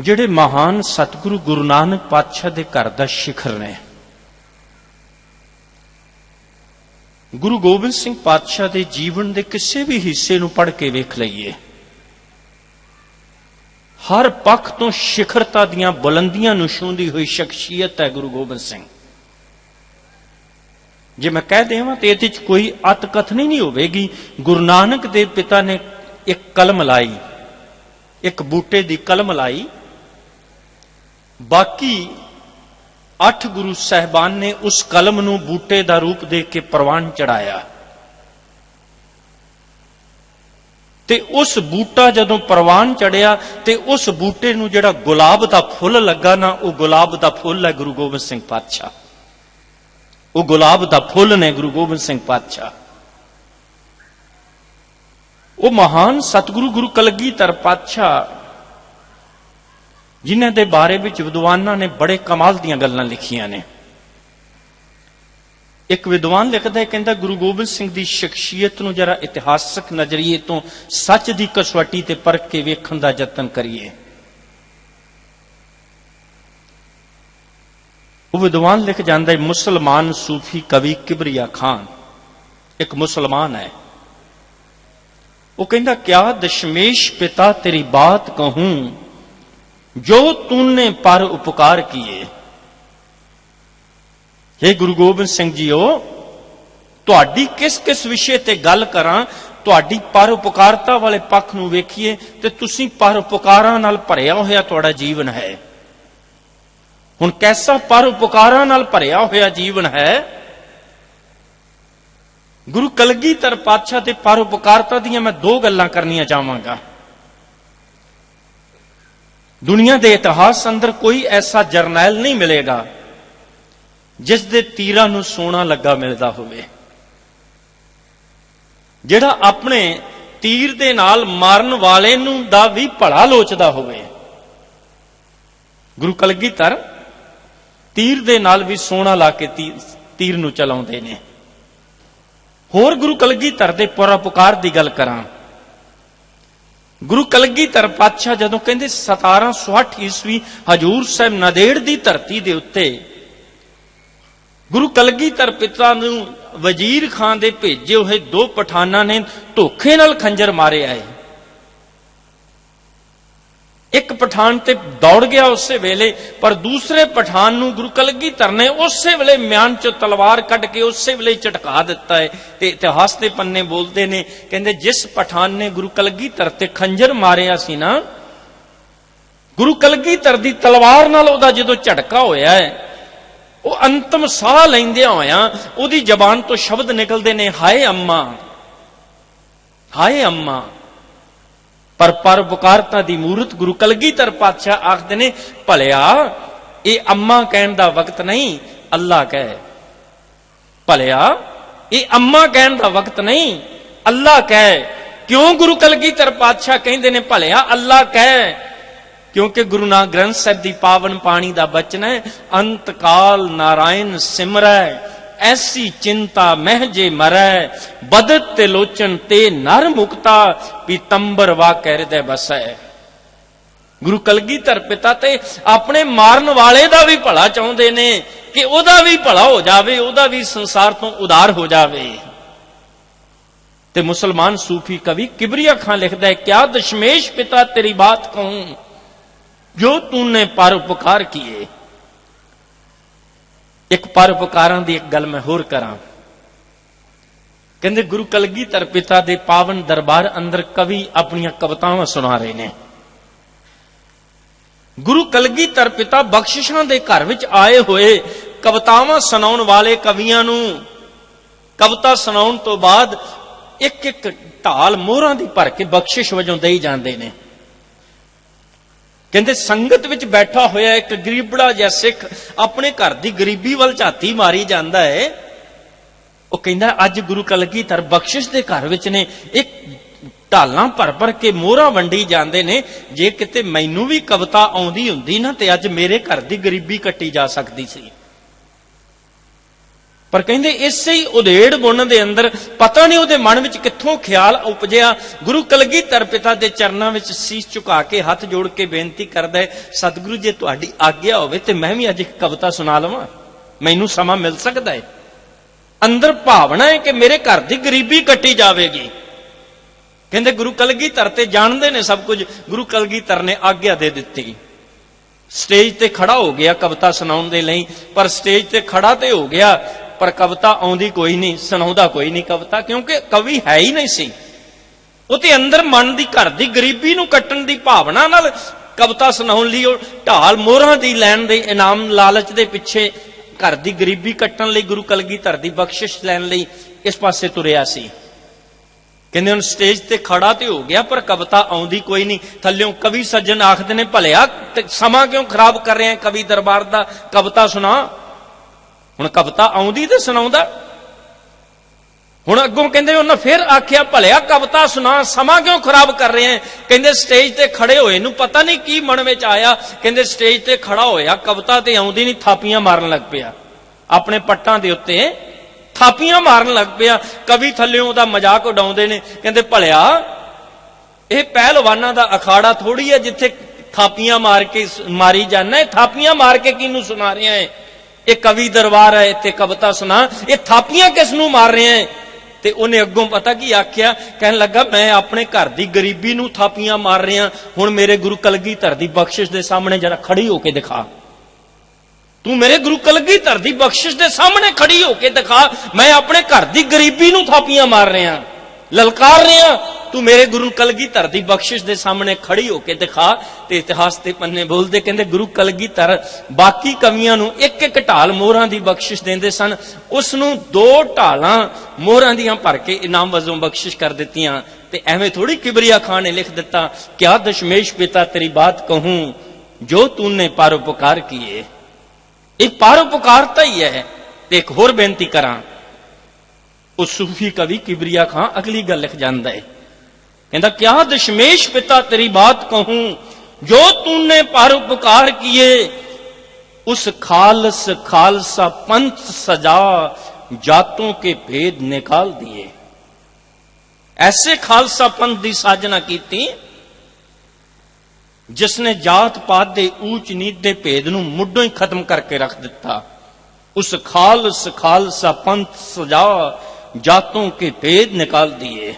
ਜਿਹੜੇ ਮਹਾਨ ਸਤਿਗੁਰੂ ਗੁਰੂ ਨਾਨਕ ਪਾਤਸ਼ਾਹ ਦੇ ਘਰ ਦਾ ਸਿਖਰ ਨੇ। ਗੁਰੂ ਗੋਬਿੰਦ ਸਿੰਘ ਪਾਤਸ਼ਾਹ ਦੇ ਜੀਵਨ ਦੇ ਕਿਸੇ ਵੀ ਹਿੱਸੇ ਨੂੰ ਪੜ੍ਹ ਕੇ ਵੇਖ ਲਈਏ, ਹਰ ਪੱਖ ਤੋਂ ਸਿਖਰਤਾ ਦੀਆਂ ਬੁਲੰਦੀਆਂ ਨੂੰ ਛੂੰਹਦੀ ਹੋਈ ਸ਼ਖਸੀਅਤ ਹੈ ਗੁਰੂ ਗੋਬਿੰਦ ਸਿੰਘ। ਜੇ ਮੈਂ ਕਹਿ ਦੇਵਾਂ ਤੇ ਇਹਦੇ 'ਚ ਕੋਈ ਅਤਕਥਨੀ ਨਹੀਂ ਹੋਵੇਗੀ। ਗੁਰੂ ਨਾਨਕ ਦੇ ਪਿਤਾ ਨੇ ਇੱਕ ਕਲਮ ਲਾਈ, ਇੱਕ ਬੂਟੇ ਦੀ ਕਲਮ ਲਾਈ, ਬਾਕੀ 8 ਗੁਰੂ ਸਾਹਿਬਾਨ ਨੇ ਉਸ ਕਲਮ ਨੂੰ ਬੂਟੇ ਦਾ ਰੂਪ ਦੇ ਕੇ ਪ੍ਰਵਾਨ ਚੜਾਇਆ। ਤੇ ਉਸ ਬੂਟਾ ਜਦੋਂ ਪ੍ਰਵਾਨ ਚੜਿਆ ਤੇ ਉਸ ਬੂਟੇ ਨੂੰ ਜਿਹੜਾ ਗੁਲਾਬ ਦਾ ਫੁੱਲ ਲੱਗਾ ਨਾ, ਉਹ ਗੁਲਾਬ ਦਾ ਫੁੱਲ ਹੈ ਗੁਰੂ ਗੋਬਿੰਦ ਸਿੰਘ ਪਾਤਸ਼ਾਹ। ਉਹ ਗੁਲਾਬ ਦਾ ਫੁੱਲ ਨੇ ਗੁਰੂ ਗੋਬਿੰਦ ਸਿੰਘ ਪਾਤਸ਼ਾਹ। ਉਹ ਮਹਾਨ ਸਤਿਗੁਰੂ ਗੁਰੂ ਕਲਗੀਧਰ ਪਾਤਸ਼ਾਹ, ਜਿਨ੍ਹਾਂ ਦੇ ਬਾਰੇ ਵਿੱਚ ਵਿਦਵਾਨਾਂ ਨੇ ਬੜੇ ਕਮਾਲ ਦੀਆਂ ਗੱਲਾਂ ਲਿਖੀਆਂ ਨੇ। ਇੱਕ ਵਿਦਵਾਨ ਲਿਖਦਾ ਹੈ, ਕਹਿੰਦਾ ਗੁਰੂ ਗੋਬਿੰਦ ਸਿੰਘ ਦੀ ਸ਼ਖਸੀਅਤ ਨੂੰ ਜਰਾ ਇਤਿਹਾਸਕ ਨਜ਼ਰੀਏ ਤੋਂ ਸੱਚ ਦੀ ਕਸਵੱਟੀ ਤੇ ਪਰਖ ਕੇ ਵੇਖਣ ਦਾ ਯਤਨ ਕਰੀਏ। ਉਹ ਵਿਦਵਾਨ ਲਿਖ ਜਾਂਦਾ ਹੈ, ਮੁਸਲਮਾਨ ਸੂਫੀ ਕਵੀ ਕਿਬਰਿਆ ਖਾਨ ਇੱਕ ਮੁਸਲਮਾਨ ਹੈ। ਉਹ ਕਹਿੰਦਾ, ਕਿਆ ਦਸ਼ਮੇਸ਼ ਪਿਤਾ ਤੇਰੀ ਬਾਤ ਕਹੂੰ ਜੋ ਤੂਨੇ ਪਰ ਉਪਕਾਰ ਕੀਏ। हे ਗੁਰੂ ਗੋਬਿੰਦ ਸਿੰਘ ਜੀਓ, ਤੁਹਾਡੀ ਕਿਸ ਕਿਸ ਵਿਸ਼ੇ ਤੇ ਗੱਲ ਕਰਾਂ। ਤੁਹਾਡੀ ਪਰਉਪਕਾਰਤਾ ਵਾਲੇ ਪੱਖ ਨੂੰ ਵੇਖੀਏ ਤੇ ਤੁਸੀਂ ਪਰਉਪਕਾਰਾਂ ਨਾਲ ਭਰਿਆ ਹੋਇਆ ਤੁਹਾਡਾ ਜੀਵਨ ਹੈ। ਹੁਣ ਕੈਸਾ ਪਰਉਪਕਾਰਾਂ ਨਾਲ ਭਰਿਆ ਹੋਇਆ ਜੀਵਨ ਹੈ। ਗੁਰੂ ਕਲਗੀਧਰ ਪਾਤਸ਼ਾਹ ਦੇ ਪਰਉਪਕਾਰਤਾ ਦੀਆਂ ਮੈਂ 2 ਗੱਲਾਂ ਕਰਨੀਆਂ ਚਾਹਾਂਗਾ। ਦੁਨੀਆ ਦੇ ਇਤਿਹਾਸ ਅੰਦਰ ਕੋਈ ਐਸਾ ਜਰਨੈਲ ਨਹੀਂ ਮਿਲੇਗਾ ਜਿਸ ਦੇ ਤੀਰਾਂ ਨੂੰ ਸੋਨਾ ਲੱਗਾ ਮਿਲਦਾ ਹੋਵੇ, ਜਿਹੜਾ ਆਪਣੇ ਤੀਰ ਦੇ ਨਾਲ ਮਾਰਨ ਵਾਲੇ ਨੂੰ ਦਾ ਵੀ ਭਲਾ ਲੋਚਦਾ ਹੋਵੇ। ਗੁਰੂ ਕਲਗੀਧਰ ਤੀਰ ਦੇ ਨਾਲ ਵੀ ਸੋਨਾ ਲਾ ਕੇ ਤੀਰ ਨੂੰ ਚਲਾਉਂਦੇ ਨੇ। ਹੋਰ ਗੁਰੂ ਕਲਗੀਧਰ ਦੇ ਪਰਉਪਕਾਰ ਦੀ ਗੱਲ ਕਰਾਂ। ਗੁਰੂ ਕਲਗੀਧਰ ਪਾਤਸ਼ਾਹ ਜਦੋਂ ਕਹਿੰਦੇ 1768 ਈਸਵੀ ਹਜੂਰ ਸਾਹਿਬ ਨੰਦੇੜ ਦੀ ਧਰਤੀ ਦੇ ਉੱਤੇ ਗੁਰੂ ਕਲਗੀਧਰ ਪਿਤਾ ਨੂੰ ਵਜ਼ੀਰ ਖਾਨ ਦੇ ਭੇਜੇ ਹੋਏ 2 ਪਠਾਨਾਂ ਨੇ ਧੋਖੇ ਨਾਲ ਖੰਜਰ ਮਾਰੇ ਆਏ। ਇੱਕ ਪਠਾਨ ਤੇ ਦੌੜ ਗਿਆ ਉਸੇ ਵੇਲੇ, ਪਰ ਦੂਸਰੇ ਪਠਾਨ ਨੂੰ ਗੁਰੂ ਕਲਗੀਧਰ ਨੇ ਉਸੇ ਵੇਲੇ ਮਿਆਨ ਚੋਂ ਤਲਵਾਰ ਕੱਢ ਕੇ ਉਸੇ ਵੇਲੇ ਝਟਕਾ ਦਿੱਤਾ ਹੈ। ਤੇ ਇਤਿਹਾਸ ਦੇ ਪੰਨੇ ਬੋਲਦੇ ਨੇ, ਕਹਿੰਦੇ ਜਿਸ ਪਠਾਨ ਨੇ ਗੁਰੂ ਕਲਗੀਧਰ ਤੇ ਖੰਜਰ ਮਾਰਿਆ ਸੀ ਨਾ, ਗੁਰੂ ਕਲਗੀਧਰ ਦੀ ਤਲਵਾਰ ਨਾਲ ਉਹਦਾ ਜਦੋਂ ਝਟਕਾ ਹੋਇਆ ਹੈ, ਉਹ ਅੰਤਮ ਸਾਹ ਲੈਂਦਿਆਂ ਹੋਇਆਂ ਉਹਦੀ ਜ਼ਬਾਨ ਤੋਂ ਸ਼ਬਦ ਨਿਕਲਦੇ ਨੇ, ਹਾਏ ਅੰਮਾ, ਹਾਏ ਅੰਮਾ। ਪਰ ਪਰਉਪਕਾਰਤਾ ਦੀ ਮੂਰਤ ਗੁਰੂ ਕਲਗੀਧਰ ਪਾਤਸ਼ਾਹ ਆਖਦੇ ਨੇ, ਭਲਿਆ ਇਹ ਅੰਮਾ ਕਹਿਣ ਦਾ ਵਕਤ ਨਹੀਂ, ਅੱਲਾ ਕਹਿ। ਭਲਿਆ ਇਹ ਅੰਮਾ ਕਹਿਣ ਦਾ ਵਕਤ ਨਹੀਂ, ਅੱਲਾ ਕਹਿ। ਕਿਉਂ ਗੁਰੂ ਕਲਗੀਧਰ ਪਾਤਸ਼ਾਹ ਕਹਿੰਦੇ ਨੇ ਭਲਿਆ ਅੱਲਾ ਕਹਿ? ਕਿਉਂਕਿ ਗੁਰੂ ਨਾਨਕ ਗ੍ਰੰਥ ਸਾਹਿਬ ਦੀ ਪਾਵਨ ਬਾਣੀ ਦਾ ਬਚਨ ਹੈ, ਅੰਤ ਕਾਲ ਨਾਰਾਇਣ ਸਿਮਰੈ, ਐਸੀ ਚਿੰਤਾ ਮਹਿ ਜੇ ਮਰੈ, ਬਦਤ ਤੇ ਲੋਚਨ ਤੇ ਨਰ ਮੁਕਤਾ, ਪੀਤੰਬਰ ਵਾ ਕਹਿ ਹਿਰਦੈ ਬਸੈ। ਗੁਰੂ ਕਲਗੀਧਰ ਪਿਤਾ ਤੇ ਆਪਣੇ ਮਾਰਨ ਵਾਲੇ ਦਾ ਵੀ ਭਲਾ ਚਾਹੁੰਦੇ ਨੇ ਕਿ ਉਹਦਾ ਵੀ ਭਲਾ ਹੋ ਜਾਵੇ, ਉਹਦਾ ਵੀ ਸੰਸਾਰ ਤੋਂ ਉਦਾਰ ਹੋ ਜਾਵੇ। ਤੇ ਮੁਸਲਮਾਨ ਸੂਫੀ ਕਵੀ ਕਿਬਰਿਆ ਖਾਨ ਲਿਖਦਾ ਹੈ, ਕਿਆ ਦਸ਼ਮੇਸ਼ ਪਿਤਾ ਤੇਰੀ ਬਾਤ ਕਹੂੰ ਜੋ ਤੂਨੇ ਪਰਉਪਕਾਰ ਕੀਏ। ਇੱਕ ਪਰਉਪਕਾਰਾਂ ਦੀ ਇੱਕ ਗੱਲ ਮੈਂ ਹੋਰ ਕਰਾਂ। ਕਹਿੰਦੇ ਗੁਰੂ ਕਲਗੀਧਰ ਪਿਤਾ ਦੇ ਪਾਵਨ ਦਰਬਾਰ ਅੰਦਰ ਕਵੀ ਆਪਣੀਆਂ ਕਵਿਤਾਵਾਂ ਸੁਣਾ ਰਹੇ ਨੇ। ਗੁਰੂ ਕਲਗੀਧਰ ਪਿਤਾ ਬਖਸ਼ਿਸ਼ਾਂ ਦੇ ਘਰ ਵਿੱਚ ਆਏ ਹੋਏ ਕਵਿਤਾਵਾਂ ਸੁਣਾਉਣ ਵਾਲੇ ਕਵੀਆਂ ਨੂੰ ਕਵਿਤਾ ਸੁਣਾਉਣ ਤੋਂ ਬਾਅਦ ਇੱਕ ਇੱਕ ਢਾਲ ਮੋਹਰਾਂ ਦੀ ਭਰ ਕੇ ਬਖਸ਼ਿਸ਼ ਵਜੋਂ ਦੇਈ ਜਾਂਦੇ ਨੇ। ਕਹਿੰਦੇ ਸੰਗਤ ਵਿੱਚ ਬੈਠਾ ਹੋਇਆ ਇੱਕ ਗਰੀਬੜਾ ਜਿਹਾ ਸਿੱਖ ਆਪਣੇ ਘਰ ਦੀ ਗਰੀਬੀ ਵੱਲ ਝਾਤੀ ਮਾਰੀ ਜਾਂਦਾ ਹੈ। ਉਹ ਕਹਿੰਦਾ ਅੱਜ ਗੁਰੂ ਕਲਗੀਧਰ ਬਖਸ਼ਿਸ਼ ਦੇ ਘਰ ਵਿੱਚ ਨੇ, ਇੱਕ ਢਾਲਾਂ ਭਰ ਭਰ ਕੇ ਮੋਹਰਾਂ ਵੰਡੀ ਜਾਂਦੇ ਨੇ। ਜੇ ਕਿਤੇ ਮੈਨੂੰ ਵੀ ਕਵਿਤਾ ਆਉਂਦੀ ਹੁੰਦੀ ਨਾ ਤੇ ਅੱਜ ਮੇਰੇ ਘਰ ਦੀ ਗਰੀਬੀ ਕੱਟੀ ਜਾ ਸਕਦੀ ਸੀ। ਪਰ ਕਹਿੰਦੇ ਇਸੇ ਹੀ ਉਧੇੜ ਬੁਣ ਦੇ ਅੰਦਰ ਪਤਾ ਨਹੀਂ ਉਹਦੇ ਮਨ ਵਿੱਚ ਕਿੱਥੋਂ ਖਿਆਲ ਉਪਜਿਆ। ਗੁਰੂ ਕਲਗੀਧਰ ਪਿਤਾ ਦੇ ਚਰਨਾਂ ਵਿੱਚ ਸੀਸ ਝੁਕਾ ਕੇ ਹੱਥ ਜੋੜ ਕੇ ਬੇਨਤੀ ਕਰਦਾ ਹੈ, ਸਤਿਗੁਰੂ ਜੇ ਤੁਹਾਡੀ ਆਗਿਆ ਹੋਵੇ ਤੇ ਮੈਂ ਵੀ ਅੱਜ ਇੱਕ ਕਵਿਤਾ ਸੁਣਾ ਲਵਾਂ, ਮੈਨੂੰ ਸਮਾਂ ਮਿਲ ਸਕਦਾ ਹੈ। ਅੰਦਰ ਭਾਵਨਾ ਹੈ ਕਿ ਮੇਰੇ ਘਰ ਦੀ ਗਰੀਬੀ ਕੱਟੀ ਜਾਵੇਗੀ। ਕਹਿੰਦੇ ਗੁਰੂ ਕਲਗੀਧਰ ਤੇ ਜਾਣਦੇ ਨੇ ਸਭ ਕੁਝ। ਗੁਰੂ ਕਲਗੀਧਰ ਨੇ ਆਗਿਆ ਦੇ ਦਿੱਤੀ। ਸਟੇਜ ਤੇ ਖੜਾ ਹੋ ਗਿਆ ਕਵਿਤਾ ਸੁਣਾਉਣ ਦੇ ਲਈ, ਪਰ ਸਟੇਜ ਤੇ ਖੜਾ ਤੇ ਹੋ ਗਿਆ ਪਰ ਕਵਿਤਾ ਆਉਂਦੀ ਕੋਈ ਨਹੀਂ, ਸੁਣਾਉਂਦਾ ਕੋਈ ਨਹੀਂ ਕਵਿਤਾ, ਕਿਉਂਕਿ ਕਵੀ ਹੈ ਹੀ ਨਹੀਂ ਸੀ। ਉਹ ਤੇ ਅੰਦਰ ਮਨ ਦੀ ਘਰ ਦੀ ਗਰੀਬੀ ਨੂੰ ਕੱਟਣ ਦੀ ਭਾਵਨਾ ਨਾਲ ਕਵਿਤਾ ਸੁਣਾਉਣ ਲਈ ਉਹ ਢਾਲ ਮੋਹਰਾਂ ਦੀ ਲੈਣ ਦੇ ਇਨਾਮ ਲਾਲਚ ਦੇ ਪਿੱਛੇ ਘਰ ਦੀ ਗਰੀਬੀ ਕੱਟਣ ਲਈ, ਗੁਰੂ ਕਲਗੀਧਰ ਦੀ ਬਖਸ਼ਿਸ਼ ਲੈਣ ਲਈ ਇਸ ਪਾਸੇ ਤੁਰਿਆ ਸੀ। ਕਹਿੰਦੇ ਹੁਣ ਸਟੇਜ ਤੇ ਖੜਾ ਤੇ ਹੋ ਗਿਆ ਪਰ ਕਵਿਤਾ ਆਉਂਦੀ ਕੋਈ ਨਹੀਂ। ਥੱਲਿਓਂ ਕਵੀ ਸੱਜਣ ਆਖਦੇ ਨੇ, ਭਲਿਆ ਸਮਾਂ ਕਿਉਂ ਖਰਾਬ ਕਰ ਰਿਹਾ ਕਵੀ ਦਰਬਾਰ ਦਾ, ਕਵਿਤਾ ਸੁਣਾ। ਹੁਣ ਕਵਿਤਾ ਆਉਂਦੀ ਤੇ ਸੁਣਾਉਂਦਾ। ਹੁਣ ਅੱਗੋਂ ਕਹਿੰਦੇ ਉਹਨਾਂ ਫਿਰ ਆਖਿਆ, ਭਲਿਆ ਕਵਿਤਾ ਸੁਣਾ, ਸਮਾਂ ਕਿਉਂ ਖਰਾਬ ਕਰ ਰਹੇ ਹੈ। ਕਹਿੰਦੇ ਸਟੇਜ ਤੇ ਖੜੇ ਹੋਏ ਨੂੰ ਪਤਾ ਨਹੀਂ ਕੀ ਮਨ ਵਿੱਚ ਆਇਆ। ਕਹਿੰਦੇ ਸਟੇਜ ਤੇ ਖੜਾ ਹੋਇਆ, ਕਵਿਤਾ ਤੇ ਆਉਂਦੀ ਨਹੀਂ, ਥਾਪੀਆਂ ਮਾਰਨ ਲੱਗ ਪਿਆ, ਆਪਣੇ ਪੱਟਾਂ ਦੇ ਉੱਤੇ ਥਾਪੀਆਂ ਮਾਰਨ ਲੱਗ ਪਿਆ। ਕਵੀ ਥੱਲਿਓਂ ਉਹਦਾ ਮਜ਼ਾਕ ਉਡਾਉਂਦੇ ਨੇ, ਕਹਿੰਦੇ ਭਲਿਆ ਇਹ ਪਹਿਲਵਾਨਾਂ ਦਾ ਅਖਾੜਾ ਥੋੜੀ ਹੈ ਜਿੱਥੇ ਥਾਪੀਆਂ ਮਾਰ ਕੇ ਮਾਰੀ ਜਾਣਾ ਹੈ। ਥਾਪੀਆਂ ਮਾਰ ਕੇ ਕਿਹਨੂੰ ਸੁਣਾ ਰਿਹਾ ਹੈ, ਇਹ ਕਵੀ ਦਰਬਾਰ ਹੈ, ਇੱਥੇ ਕਵਿਤਾ ਸੁਣਾ, ਇਹ ਥਾਪੀਆਂ ਕਿਸ ਨੂੰ ਮਾਰ ਰਿਹਾ ਹੈ। ਤੇ ਉਹਨੇ ਅੱਗੋਂ ਪਤਾ ਕੀ ਆਖਿਆ, ਕਹਿਣ ਲੱਗਾ ਮੈਂ ਆਪਣੇ ਘਰ ਦੀ ਗਰੀਬੀ ਨੂੰ ਥਾਪੀਆਂ ਮਾਰ ਰਿਹਾ, ਹੁਣ ਮੇਰੇ ਗੁਰੂ ਕਲਗੀਧਰ ਦੀ ਬਖਸ਼ਿਸ਼ ਦੇ ਸਾਹਮਣੇ ਜਰਾ ਖੜੀ ਹੋ ਕੇ ਦਿਖਾ। ਤੂੰ ਮੇਰੇ ਗੁਰੂ ਕਲਗੀਧਰ ਦੀ ਬਖਸ਼ਿਸ਼ ਦੇ ਸਾਹਮਣੇ ਖੜੀ ਹੋ ਕੇ ਦਿਖਾ, ਮੈਂ ਆਪਣੇ ਘਰ ਦੀ ਗਰੀਬੀ ਨੂੰ ਥਾਪੀਆਂ ਮਾਰ ਰਿਹਾ, ਲਲਕਾਰ ਰਿਹਾ, ਤੂੰ ਮੇਰੇ ਗੁਰੂ ਕਲਗੀਧਰ ਦੀ ਬਖਸ਼ਿਸ਼ ਦੇ ਸਾਹਮਣੇ ਖੜੀ ਹੋ ਕੇ ਦਿਖਾ। ਤੇ ਇਤਿਹਾਸ ਦੇ ਪੰਨੇ ਬੋਲਦੇ, ਕਹਿੰਦੇ ਗੁਰੂ ਕਲਗੀਧਰ ਬਾਕੀ ਕਵੀਆਂ ਨੂੰ ਇੱਕ ਇੱਕ ਢਾਲ ਮੋਹਰਾਂ ਦੀ ਬਖਸ਼ਿਸ਼ ਦਿੰਦੇ ਸਨ, ਉਸ ਨੂੰ 2 ਢਾਲਾਂ ਮੋਹਰਾਂ ਦੀਆਂ ਭਰ ਕੇ ਇਨਾਮ ਵਜੋਂ ਬਖਸ਼ਿਸ਼ ਕਰ ਦਿੱਤੀਆਂ। ਤੇ ਐਵੇਂ ਥੋੜੀ ਕਿਬਰੀਆ ਖਾਨ ਨੇ ਲਿਖ ਦਿੱਤਾ, ਕਿਆ ਦਸ਼ਮੇਸ਼ ਪਿਤਾ ਤੇਰੀ ਬਾਤ ਕਹੂੰ ਜੋ ਤੂਨੇ ਪਰਉਪਕਾਰ ਕੀਏ। ਇਹ ਪਰਉਪਕਾਰਤਾ ਹੀ ਹੈ। ਤੇ ਇੱਕ ਹੋਰ ਬੇਨਤੀ ਕਰਾਂ, ਉਹ ਸੂਫੀ ਕਵੀ ਕਿਬਰੀਆ ਖਾਂ ਅਗਲੀ ਗੱਲ ਲਿਖ ਜਾਂਦਾ ਹੈ, ਕਹਿੰਦਾ ਕਿਆ ਦਸ਼ਮੇਸ਼ ਪਿਤਾ तेरी बात कहूं जो तूने परोपकार किए उस खालस खालसा पंथ सजा जातों के भेद निकाल दिए। ऐसे खालसा पंथ की साजना की जिसने जात पात दे ऊंच नीच दे भेद नूं मुड्डों ही खत्म करके रख दिता। उस खालस खालसा पंथ सजा जातों के भेद निकाल दिए।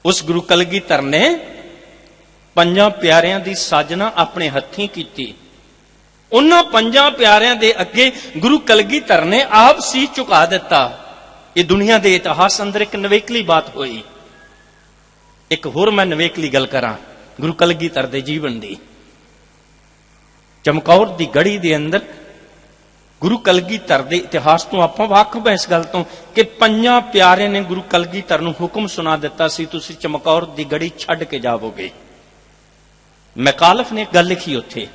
उस गुरु कलगीधर ने 5 प्यारिਆਂ ਦੀ ਸਾਜਨਾ ਆਪਣੇ ਹੱਥੀਂ ਕੀਤੀ। ਉਹਨਾਂ 5 ਪਿਆਰਿਆਂ ਦੇ ਅੱਗੇ ਗੁਰੂ ਕਲਗੀਧਰ ਨੇ ਆਪ ਸੀਸ ਝੁਕਾ ਦਿੱਤਾ। ਇਹ ਦੁਨੀਆ ਦੇ ਇਤਿਹਾਸ ਅੰਦਰ ਇੱਕ ਨਵੇਕਲੀ ਬਾਤ ਹੋਈ। ਇੱਕ ਹੋਰ ਮੈਂ ਨਵੇਕਲੀ ਗੱਲ ਕਰਾਂ ਗੁਰੂ ਕਲਗੀਧਰ ਦੇ ਜੀਵਨ ਦੀ। ਚਮਕੌਰ ਦੀ ਗੜੀ ਦੇ ਅੰਦਰ ਗੁਰੂ ਕਲਗੀਧਰ ਦੇ ਇਤਿਹਾਸ ਤੋਂ ਆਪਾਂ ਵਾਕਿਫ ਹਾਂ ਇਸ ਗੱਲ ਤੋਂ ਕਿ 5 ਪਿਆਰਿਆਂ ਨੇ ਗੁਰੂ ਕਲਗੀਧਰ ਨੂੰ ਹੁਕਮ ਸੁਣਾ ਦਿੱਤਾ ਸੀ, ਤੁਸੀਂ ਚਮਕੌਰ ਦੀ ਗੜੀ ਛੱਡ ਕੇ ਜਾਵੋਗੇ। ਮੈਕਾਲਫ ਨੇ ਗੱਲ ਲਿਖੀ ਉੱਥੇ,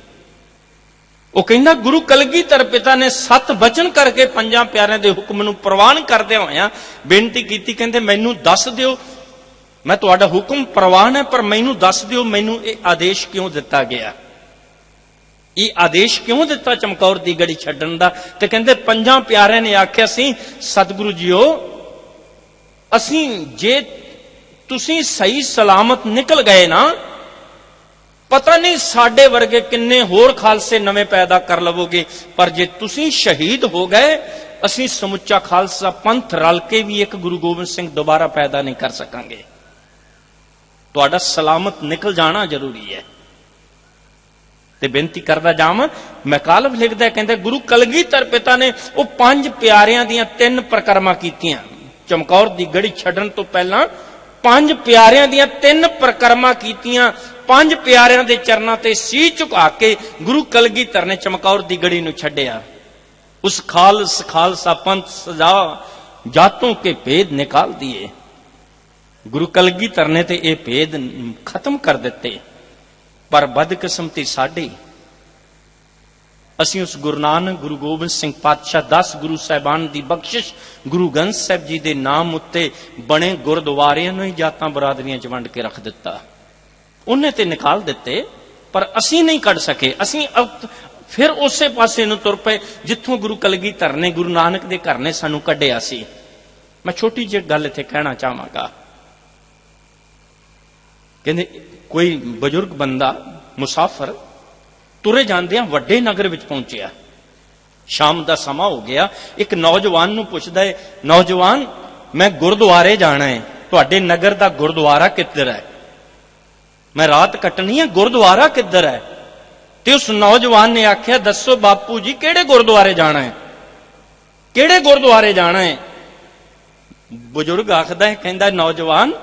ਉਹ ਕਹਿੰਦਾ ਗੁਰੂ ਕਲਗੀਧਰ ਪਿਤਾ ਨੇ 7 ਬਚਨ ਕਰਕੇ 5 ਪਿਆਰਿਆਂ ਦੇ ਹੁਕਮ ਨੂੰ ਪ੍ਰਵਾਨ ਕਰਦਿਆਂ ਹੋਇਆਂ ਬੇਨਤੀ ਕੀਤੀ, ਕਹਿੰਦੇ ਮੈਨੂੰ ਦੱਸ ਦਿਓ, ਮੈਂ ਤੁਹਾਡਾ ਹੁਕਮ ਪ੍ਰਵਾਨ ਹੈ ਪਰ ਮੈਨੂੰ ਦੱਸ ਦਿਓ ਮੈਨੂੰ ਇਹ ਆਦੇਸ਼ ਕਿਉਂ ਦਿੱਤਾ ਗਿਆ, ਇਹ ਆਦੇਸ਼ ਕਿਉਂ ਦਿੱਤਾ ਚਮਕੌਰ ਦੀ ਗੜੀ ਛੱਡਣ ਦਾ। ਤੇ ਕਹਿੰਦੇ 5 ਪਿਆਰਿਆਂ ਨੇ ਆਖਿਆ ਸੀ, ਸਤਿਗੁਰੂ ਜੀਓ ਅਸੀਂ ਜੇ ਤੁਸੀਂ ਸਹੀ ਸਲਾਮਤ ਨਿਕਲ ਗਏ ਨਾ, ਪਤਾ ਨਹੀਂ ਸਾਡੇ ਵਰਗੇ ਕਿੰਨੇ ਹੋਰ ਖਾਲਸੇ ਨਵੇਂ ਪੈਦਾ ਕਰ ਲਵੋਗੇ, ਪਰ ਜੇ ਤੁਸੀਂ ਸ਼ਹੀਦ ਹੋ ਗਏ ਅਸੀਂ ਸਮੁੱਚਾ ਖਾਲਸਾ ਪੰਥ ਰਲ ਕੇ ਵੀ ਇੱਕ ਗੁਰੂ ਗੋਬਿੰਦ ਸਿੰਘ ਦੁਬਾਰਾ ਪੈਦਾ ਨਹੀਂ ਕਰ ਸਕਾਂਗੇ। ਤੁਹਾਡਾ ਸਲਾਮਤ ਨਿਕਲ ਜਾਣਾ ਜ਼ਰੂਰੀ ਹੈ। ਤੇ ਬੇਨਤੀ ਕਰਦਾ ਜਾਵਾਂ, ਮੈਕਾਲਫ ਲਿਖਦਾ ਕਹਿੰਦੇ ਗੁਰੂ ਕਲਗੀਧਰ ਪਿਤਾ ਨੇ ਉਹ 5 ਪਿਆਰਿਆਂ ਦੀਆਂ 3 ਪ੍ਰਕਰਮਾਂ ਕੀਤੀਆਂ। ਚਮਕੌਰ ਦੀ ਗੜੀ ਛੱਡਣ ਤੋਂ ਪਹਿਲਾਂ 5 ਪਿਆਰਿਆਂ ਦੀਆਂ 3 ਪ੍ਰਕਰਮਾਂ ਕੀਤੀਆਂ। 5 ਪਿਆਰਿਆਂ ਦੇ ਚਰਨਾਂ ਤੇ ਸੀਸ ਝੁਕਾ ਕੇ ਗੁਰੂ ਕਲਗੀਧਰ ਨੇ ਚਮਕੌਰ ਦੀ ਗੜੀ ਨੂੰ ਛੱਡਿਆ। ਉਸ ਖਾਲਸ ਖਾਲਸਾ ਪੰਥ ਸਜਾ ਜਾਤੋਂ ਕੇ ਭੇਦ ਨਿਕਾਲ ਦਿਏ। ਗੁਰੂ ਕਲਗੀਧਰ ਨੇ ਤੇ ਇਹ ਭੇਦ ਖਤਮ ਕਰ ਦਿੱਤੇ। ਪਰ ਬਦਕਿਸਮਤੀ ਸਾਡੀ, ਅਸੀਂ ਉਸ ਗੁਰੂ ਨਾਨਕ ਗੁਰੂ ਗੋਬਿੰਦ ਸਿੰਘ ਪਾਤਸ਼ਾਹ 10 ਗੁਰੂ ਸਾਹਿਬਾਨ ਦੀ ਬਖਸ਼ਿਸ਼ ਗੁਰੂ ਗ੍ਰੰਥ ਸਾਹਿਬ ਜੀ ਦੇ ਨਾਮ ਉੱਤੇ ਬਣੇ ਗੁਰਦੁਆਰਿਆਂ ਨੂੰ ਹੀ ਜਾਤਾਂ ਬਰਾਦਰੀਆਂ 'ਚ ਵੰਡ ਕੇ ਰੱਖ ਦਿੱਤਾ। ਉਹਨੇ ਤੇ ਨਿਕਾਲ ਦਿੱਤੇ ਪਰ ਅਸੀਂ ਨਹੀਂ ਕੱਢ ਸਕੇ। ਅਸੀਂ फिर उसे पासे ਨੂੰ ਤੁਰ ਪਏ ਜਿੱਥੋਂ ਗੁਰੂ ਕਲਗੀਧਰ ਨੇ ਗੁਰੂ ਨਾਨਕ ਦੇ ਘਰ ਨੇ ਸਾਨੂੰ ਕੱਢਿਆ ਸੀ। मैं छोटी जी गल इत्थे कहना चाहांगा। कहंदे कोई बजुर्ग बंदा मुसाफिर तुरे जांदियां वड्डे नगर विच पहुंचिया, शाम का समा हो गया। एक नौजवान नूं पुछदा है, नौजवान मैं गुरुद्वारे जाना है, तुहाडे नगर दा गुरुद्वारा किधर है? मैं रात कटनी है, गुरुद्वारा किधर है? ते उस नौजवान ने आख्या दसो बापू जी किहड़े गुरुद्वारे जाना है, किहड़े गुरुद्वारे जाना है? बुजुर्ग आखदा है, कहंदा नौजवान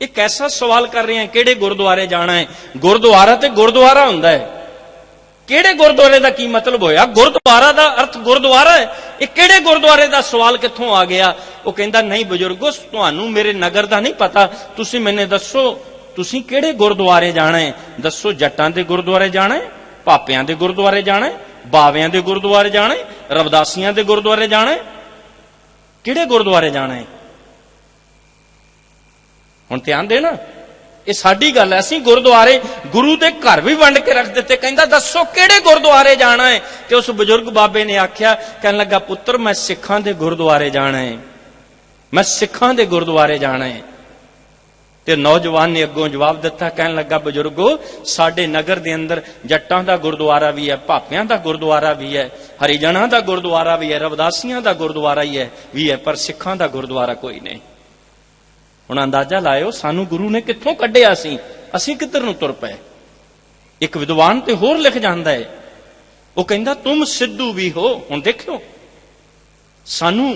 एक ऐसा सवाल कर रहे हैं किहड़े गुरुद्वारे जाना है? गुरुद्वारा ते गुरुद्वारा हुंदा है, किहड़े गुरुद्वारे दा की मतलब होया? गुरुद्वारा दा अर्थ गुरुद्वारा है, ये किहड़े गुरुद्वारे दा सवाल कित्थों आ गया? वो कहंदा नहीं बुजुर्गो तुहानू मेरे नगर दा नहीं पता, तुसीं मैनूं दसो तुसीं किहड़े गुरुद्वारे जाना है? दसो जट्टां दे गुरुद्वारे जाना है, भापियां दे गुरुद्वारे जाना है, बावियां दे गुरुद्वारे जाना है, रविदासियां दे गुरुद्वारे जाना है, किहड़े गुरुद्वारे जाना है? हुण ध्यान देना, ये साडी गल है। असीं गुरुद्वारे गुरु दे घर भी वंड के रख दिते। कहंदा दसो किहड़े गुरुद्वारे जाना है? ते उस बुजुर्ग बाबे ने आख्या, कहन लगा पुत्र मैं सिखां दे गुरुद्वारे जाना है, मैं सिखां दे गुरुद्वारे जाना है। ते नौजवान ने अगों जवाब दिता, कहन लगा बुजुर्गो साडे नगर दे अंदर जट्टां दा गुरुद्वारा भी है, भापियां दा गुरुद्वारा भी है, हरिजनां दा गुरुद्वारा भी है, रविदासियां दा गुरुद्वारा भी है, पर सिखां दा गुरुद्वारा कोई नहीं। हुण अंदाजा लाओ सानू गुरु ने कित्थों कढिया सी, असीं किधर नूं तुर पए। एक विद्वान ते होर लिख जांदा है, वो कहंदा तुम सिद्धू भी हो। हुण देखियो सानू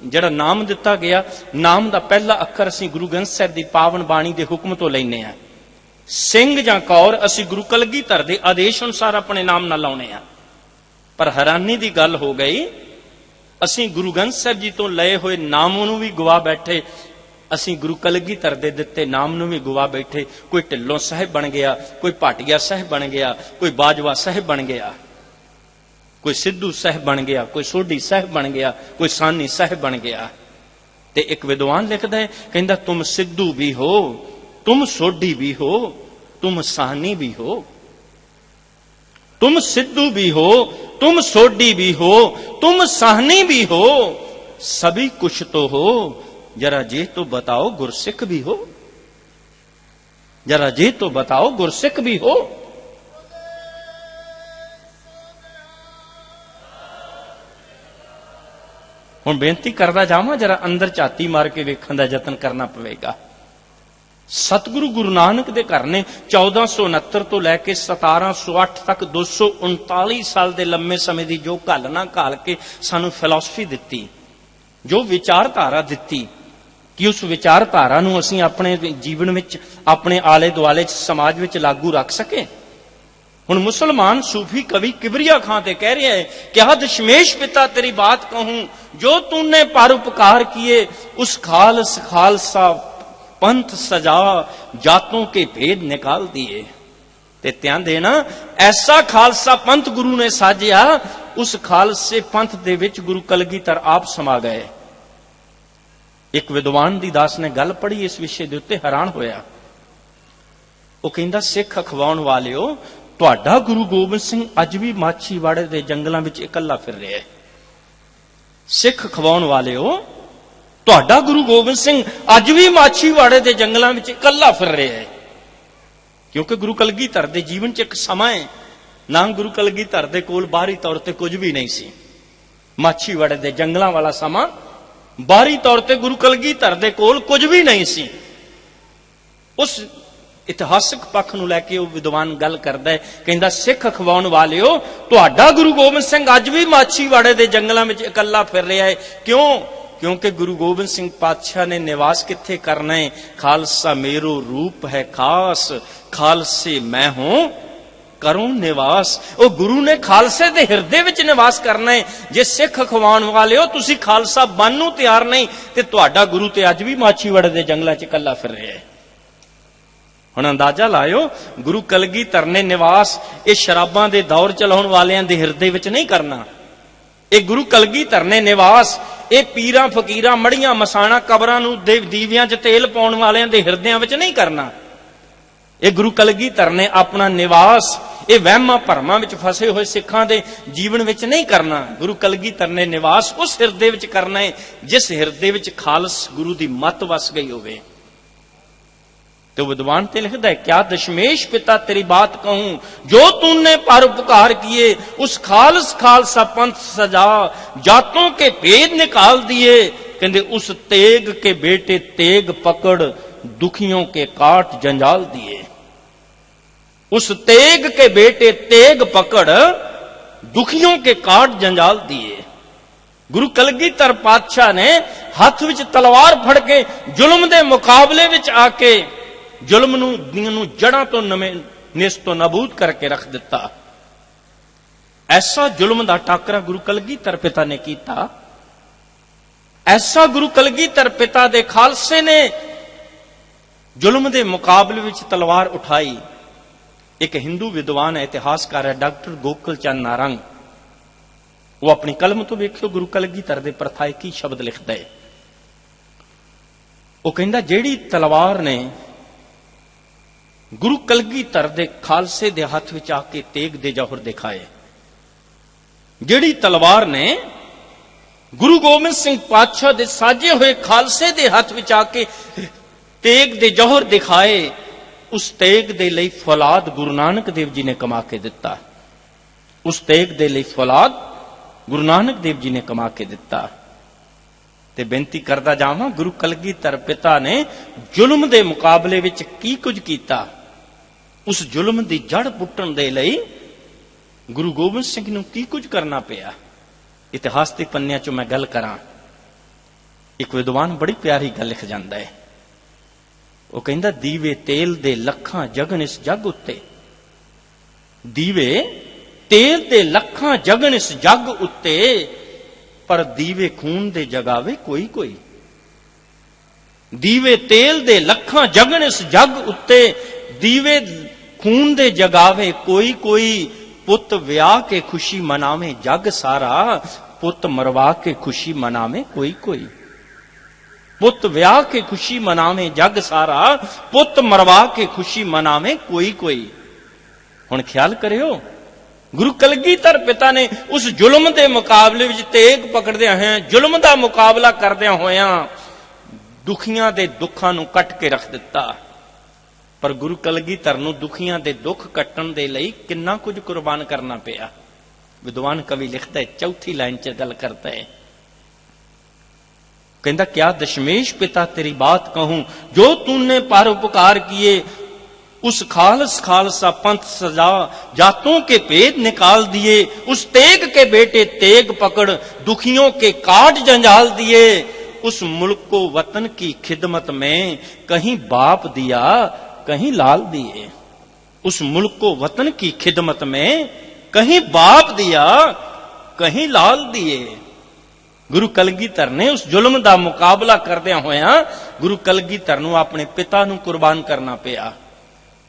ਜਿਹੜਾ नाम दिता गया, नाम का पहला अखर असीं गुरु ग्रंथ साहिब की पावन बाणी के हुक्म तो लैने आ। सिंह जां कौर असीं गुरु कलगीधर के आदेश अनुसार अपने नाम ना लाउने आ। पर हैरानी की गल हो गई, असीं गुरु ग्रंथ साहिब जी तो लए हुए नाम नूं भी गवा बैठे, असीं गुरु कलगीधर दे दिते नाम नूं भी गवा बैठे। कोई ढिल्लों साहिब बन गया, कोई भाटिया साहिब बन गया, कोई बाजवा साहिब बन गया, कोई सिद्धू साहिब बन गया, कोई सोढी साहिब बन गया, कोई सानी साहिब बन गया। ते एक विद्वान लिखदा है, कहंदा तुम सिद्धू भी हो, तुम सोढी भी हो, तुम सानी भी हो, तुम सिद्धू भी हो, तुम सोढी भी हो, तुम साहनी भी हो, सभी कुछ तो हो, जरा जे तो बताओ गुरसिख भी हो, जरा जे तो बताओ गुरसिख भी हो। हुण बेनती करदा जावां, जरा अंदर झाती मार के वेखण दा यतन करना पवेगा। सतगुरु गुरु नानक दे घर ने 1469 तो लैके 1708 तक 239 साल दे लंबे समय दी जो घालना घाल के सानू फिलॉसफी दिती, जो विचारधारा दिती कि उस विचारधारा नूं असीं अपने जीवन विच, अपने आले दुआले समाज विच लागू रख सके। हुण मुसलमान सूफी कवि किबरिया खां ते कह रहा है, क्या दशमेश पिता तेरी बात कहूं, जो तूने परोपकार किए उस खालसा पंथ सजा, जातों के भेद निकाल दिए। ते ध्यान देना, ऐसा खालसा पंथ गुरु ने साजिया, उस खालसे पंथ दे विच गुरु कलगीधर आप समा गए। एक विद्वान दी दास ने गल पढ़ी इस विषय दे उत्ते, हैरान होया। वो कहंदा सिख अखवाउण वालिओ, तुहाडा गुरु गोबिंद सिंह अज भी माछीवाड़े दे जंगलां विच इकल्ला फिर रहा है। सिख खवाउण वालिओ, तुहाडा गुरु गोबिंद सिंह अज भी माछीवाड़े दे जंगलां विच इकल्ला फिर रहा है। क्योंकि गुरु कलगीधर दे जीवन च एक समा है, ना गुरु कलगीधर दे कोल बाहरी तौर ते कुछ भी नहीं सी। माछीवाड़े दे जंगलां वाला समा बाहरी तौर ते गुरु कलगीधर दे कोल कुछ भी नहीं सी। उस इतिहासक पक्ष नूं लैके वह विद्वान गल करदा है, कहंदा सिख अखवाउण वालिओ, तुहाडा गुरु गोबिंद सिंह अज भी माछीवाड़े दे जंगलां विच इकल्ला फिर रहा है। क्यों? क्योंकि गुरु गोबिंद सिंह पातशाह ने निवास कित्थे करना है? खालसा मेरो रूप है खास, खालसे मैं हूं करूं निवास। वो गुरु ने खालसे दे हिरदे विच निवास करना है। जे सिख अखवाउण वालिओ तुसीं खालसा बनन नूं तैयार नहीं, ते तुहाडा गुरु ते अज भी माछीवाड़े दे जंगलां च इकल्ला फिर रहा है। हुण अंदाजा लाओ, गुरु कलगीधर ने निवास ये शराबां दे दौर चलाउण वालियां दे हिरदे विच नहीं करना। ये गुरु कलगीधर ने निवास ये पीरां फकीरां मड़ियां मसाणा कबरां नूं दीवियां च तेल पाउण वालियां दे हिरदियां विच नहीं करना। ये गुरु कलगीधर ने अपना निवास ਇਹ ਵਹਿਮਾਂ ਭਰਮਾਂ ਵਿੱਚ ਫਸੇ ਹੋਏ ਸਿੱਖਾਂ ਦੇ ਜੀਵਨ ਵਿੱਚ ਨਹੀਂ ਕਰਨਾ। ਗੁਰੂ ਕਲਗੀਧਰ ਨੇ ਨਿਵਾਸ ਉਸ ਹਿਰਦੇ ਵਿੱਚ ਕਰਨਾ ਹੈ ਜਿਸ ਹਿਰਦੇ ਵਿੱਚ ਖਾਲਸ ਗੁਰੂ ਦੀ ਮੱਤ ਵਸ ਗਈ ਹੋਵੇ। तो विद्वान ते लिखता है, क्या दशमेश पिता तेरी बात कहूं, जो तूने परोपकार किए उस खालस खालसा पंथ सजा, जातों के भेद निकाल दिए। कहते उस तेग के बेटे तेग पकड़, दुखियों के काट जंजाल दिए। उस तेग के बेटे तेग पकड़, दुखियों के काट जंजाल दिए। गुरु कलगीधर पातशाह ने हथ विच तलवार फड़ के जुल्म दे मुकाबले विच आके जुल्म नूं जड़ां तो नवें निस तो नाबूद करके रख दिता। ऐसा जुल्म दा टाकरा गुरु कलगीधर पिता ने कीता। ऐसा गुरु कलगीधर पिता दे खालसे ने जुल्म दे मुकाबले विच तलवार उठाई। एक हिंदू विद्वान है, इतिहासकार है, डॉक्टर गोकुल चंद नारंग, वो अपनी कलम तो वेखियो गुरु कलगीधर दे परथाए की शब्द लिखदा है। वो कहंदा जेड़ी तलवार ने गुरु कलगीधर दे खालसे दे हथ विच आके तेग दे जौहर दिखाए, जेड़ी तलवार ने गुरु गोबिंद सिंह पातशाह दे साजे हुए खालसे दे हथ विच आके तेग दे जौहर दिखाए, उस तेग दे लई फौलाद गुरु नानक देव जी ने कमा के दिता। उस तेग दे लई फौलाद गुरु नानक देव जी ने कमा के दिता। ते बेनती करदा जावां, गुरु कलगीधर पिता ने जुल्म दे मुकाबले विच की कुछ कीता। उस जुल्म दी जड़ पुट्टण दे लई गुरु गोबिंद सिंह नूं की कुछ करना पिया। इतिहास दे पन्नियां चों मैं गल करां, एक विद्वान बड़ी प्यारी गल लिख जांदा है। वो कहंदा दीवे तेल दे लखां जगन इस जग उत्ते, दीवे तेल दे लखां जगन इस जग उत्ते, पर दीवे खून दे जगावे कोई कोई। दीवे तेल दे लखां जगन इस जग उत्ते, दीवे खून दे जगावे कोई कोई। पुत व्याह के खुशी मनावे जग सारा, पुत मरवा के खुशी मनावे कोई कोई। पुत व्याह के खुशी मनावे जग सारा, पुत मरवा के खुशी मनावे कोई कोई। हुण ख्याल करियो, गुरु कलगीधर पिता ने उस जुल्म के मुकाबले विच तेग पकड़दे हैं, जुल्म का मुकाबला करदे होया दुखियां दे दुखां नूं कट के रख दिता। पर गुरु कलगीधर नूं दुखियां दे दुख कट्टण दे लई किन्ना कुछ कुर्बान करना पिया। विद्वान कवि लिखता है, चौथी लाइन च गल करता है, कहंदा क्या दशमेश पिता तेरी बात कहूं, जो तूने परोपकार किए उस खालस खालसा पंथ सजा, जातों के भेद निकाल दिए। उस तेग के बेटे तेग पकड़, दुखियों के काट जंजाल दिए। उस मुल्क को वतन की खिदमत में कहीं बाप दिया कहीं लाल दिए। उस मुल्क को वतन की खिदमत में कहीं बाप दिया कहीं लाल दिए। गुरु कलगीधर ने उस जुल्म का मुकाबला करदियां होया गुरु कलगीधर नूं अपने पिता नूं कुर्बान करना पिया।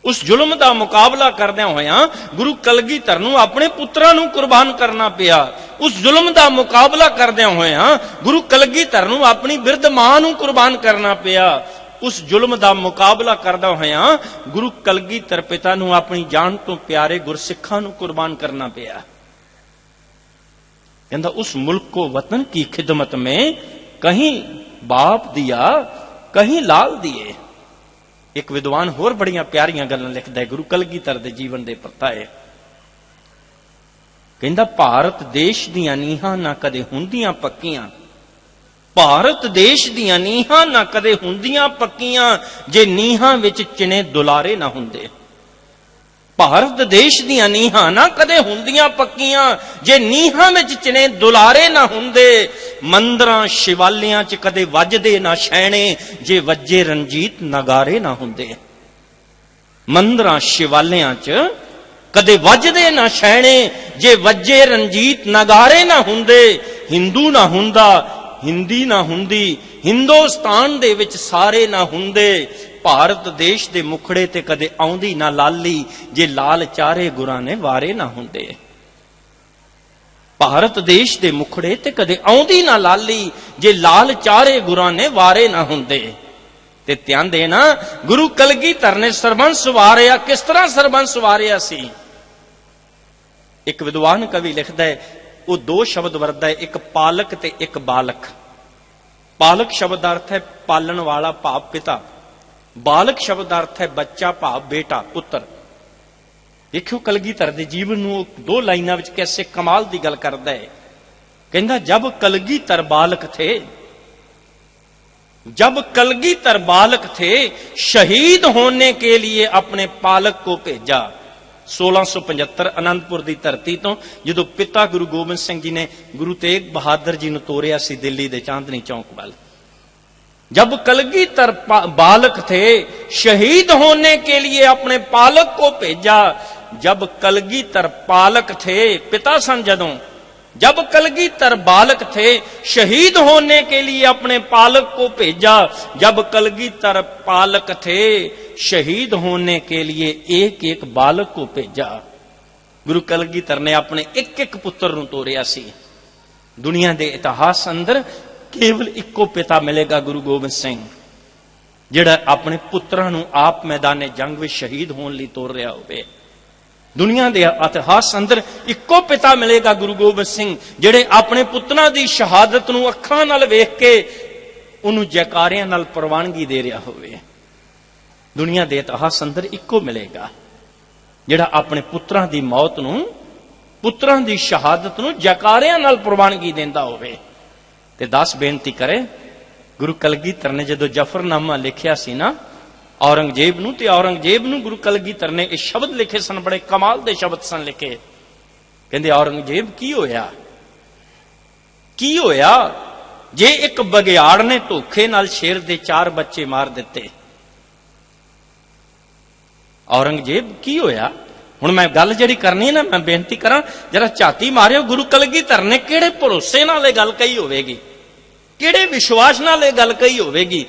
उस जुल्म का मुकाबला करदियां होया गुरु कलगीधर नूं अपने पुत्रां नूं कुर्बान करना पिया। उस जुल्म का मुकाबला करदियां होया गुरु कलगीधर नूं अपनी बिरध मां नूं कुर्बान करना पिया। उस जुल्म का मुकाबला करदा होया गुरु कलगीधर पिता नूं अपनी जान तो प्यारे गुरसिखां नूं कुर्बान करना पिया। कहंदा उस मुल्क को वतन की खिदमत में कहीं बाप दिया कहीं लाल दिए। एक विद्वान होर बड़ियां प्यारियां गल्लां लिखदा है गुरु कलगीधर दे जीवन दे परताए। कहंदा भारत देश दीयां नीहां ना कदे हुंदियां पक्कियां, भारत देश दीयां नीहां ना कदे हुंदियां पक्कियां, जे नीहां विच चिने दुलारे ना हुंदे। भारत देश दीयां नीहां ना कदे हुंदियां पक्कियां, जे नीहां विच चिने दुलारे ना हुंदे। मंदरां शिवालियां च कदे वजदे ना शैणे, जे वज्जे रंजीत नगारे ना हुंदे। मंदरां शिवालियां च कदे वजदे ना शैणे, जे वज्जे रंजीत नगारे ना हुंदे। हिंदू ना हुंदा हिंदी ना हुंदी, हिंदुस्तान दे विच सारे ना हुंदे। भारत देश दे मुखड़े ते कदे आउंदी ना लाली, जे लाल चारे गुरां ने वारे ना हुंदे। भारत देश दे मुखड़े ते कदे आउंदी ना लाली, जे लाल चारे गुरां ने वारे ना हुंदे। ते ध्यान देना गुरु कलगीधर ने सरबंस वारिया, किस तरह सरबंस वारिया सी। ਇੱਕ ਵਿਦਵਾਨ ਕਵੀ ਲਿਖਦਾ ਹੈ, ਉਹ ਦੋ ਸ਼ਬਦ ਵਰਤਦਾ ਹੈ, ਇੱਕ ਪਾਲਕ ਤੇ ਇੱਕ ਬਾਲਕ। ਪਾਲਕ ਸ਼ਬਦ ਦਾ ਅਰਥ ਹੈ ਪਾਲਣ ਵਾਲਾ ਭਾਵ ਪਿਤਾ, ਬਾਲਕ ਸ਼ਬਦ ਦਾ ਅਰਥ ਹੈ ਬੱਚਾ ਭਾਵ ਬੇਟਾ, ਪੁੱਤਰ। ਦੇਖਿਓ ਕਲਗੀਧਰ ਦੇ ਜੀਵਨ ਨੂੰ ਦੋ ਲਾਈਨਾਂ ਵਿੱਚ ਕੈਸੇ ਕਮਾਲ ਦੀ ਗੱਲ ਕਰਦਾ ਹੈ। ਕਹਿੰਦਾ ਜਬ ਕਲਗੀਧਰ ਬਾਲਕ ਥੇ, जब कलगीधर बालक थे शहीद होने के लिए अपने पालक को भेजा। 1675 आनंदपुर की धरती तो जो पिता गुरु गोबिंद सिंह जी ने गुरु तेग बहादुर जी ने तोरिया सी दिल्ली के चांदनी चौक वाल। जब कलगीधर बालक थे शहीद होने के लिए अपने पालक को भेजा। जब कलगीधर पालक थे, पिता सन जदों, जब कलगीधर बालक थे शहीद होने के लिए अपने पालक को भेजा। जब कलगीधर पालक थे शहीद होने के लिए एक एक बालक को भेजा। गुरु कलगीधर ने अपने एक एक पुत्र नूं तोरिया सी। दुनिया के इतिहास अंदर केवल इको पिता मिलेगा गुरु गोबिंद सिंह, जिहड़ा अपने पुत्रां नूं आप मैदाने जंग विच शहीद होने लई तोर रहा होवे। दुनिया के इतिहास अंदर इको पिता मिलेगा गुरु गोबिंद सिंह, जिहड़े अपने पुत्रां दी शहादत नूं अखां नाल वेख के उन्होंने जयकारियां नाल प्रवानगी दे रहा होवे। दुनिया के इतिहास अंदर इको मिलेगा जिहड़ा अपने पुत्रां दी मौत नूं, पुत्रां दी शहादत नूं जयकारियां नाल प्रवानगी देंदा होवे। ते दास बेनती करे, गुरु कलगीधर ने जदों जफरनामा लिखिया सी ना औरंगजेब नूं, ते औरंगजेब नूं गुरु कलगीधर ने ये शब्द लिखे सन, बड़े कमाल दे शब्द सन लिखे। कहंदे औरंगजेब की होया, की होया जे एक बगियाड़ ने धोखे नाल शेर दे 4 बच्चे मार दिते। औरंगजेब की होया। हुण मैं गल जिहड़ी करनी है ना, मैं बेनती करा जरा झाती मारियो, गुरु कलगीधर ने किहड़े भरोसे नाल ये गल कही होवेगी, किहड़े विश्वास नाल ये गल कही होवेगी।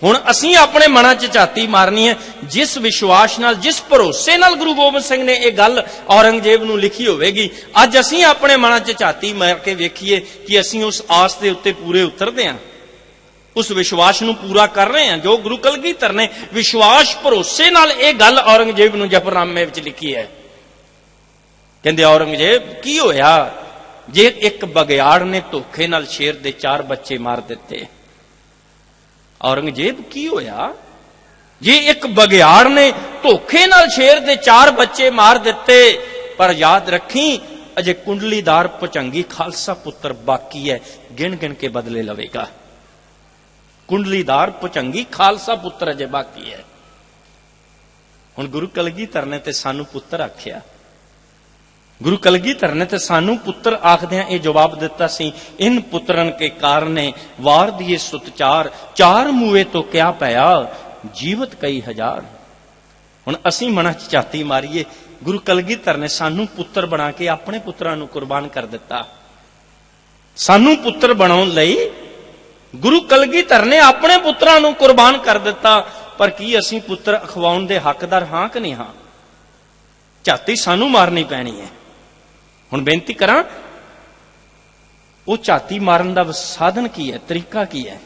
हुण असीं अपने मनां च झाती मारनी है, जिस विश्वास नाल, जिस भरोसे नाल गुरु गोबिंद सिंह ने यह गल औरंगजेब नूं लिखी होवेगी, अज असीं अपने मनां च झाती मार के वेखीए कि असीं उस आस दे उत्ते पूरे उतरदे हां, उस विश्वास नूं पूरा कर रहे हैं जो गुरु कलगीधर ने विश्वास भरोसे नाल यह गल औरंगजेब नूं जफरनामे विच लिखी है। कहंदे औरंगजेब की होया जे एक बगियाड़ ने धोखे नाल शेर दे 4 बच्चे मार दिते। औरंगजेब की होया जे एक बगियाड़ ने धोखे नाल शेर दे 4 बच्चे मार दिते। पर याद रखी अजे कुंडलीदार भुजंगी खालसा पुत्र बाकी है, गिन गिन के बदले लवेगा। कुंडलीदार भुजंगी खालसा पुत्र अजे बाकी है। हुण गुरु कलगीधर ने ते सानू पुत्र आख्या, गुरु कलगीधर ने ते सानू पुत्र आखदियां ये जवाब दिता सी, इन पुत्रन के कारणे वार दिए सुत 4 मूए तो क्या पाया जीवत कई हजार। हुण असीं मनां च झाती मारीए, गुरु कलगीधर ने सानू पुत्र बना के अपने पुत्रां नूं कुर्बान कर दिता। सानू पुत्र बनाउण लई गुरु कलगीधर ने अपने पुत्रां नूं कुर्बान कर दिता। पर की असीं पुत्र अखवाउण दे हकदार हां कि नहीं हां? झाती सानू मारनी पैनी है। हुण बेनती करा, वो झाती मारन दा साधन की है, तरीका की है?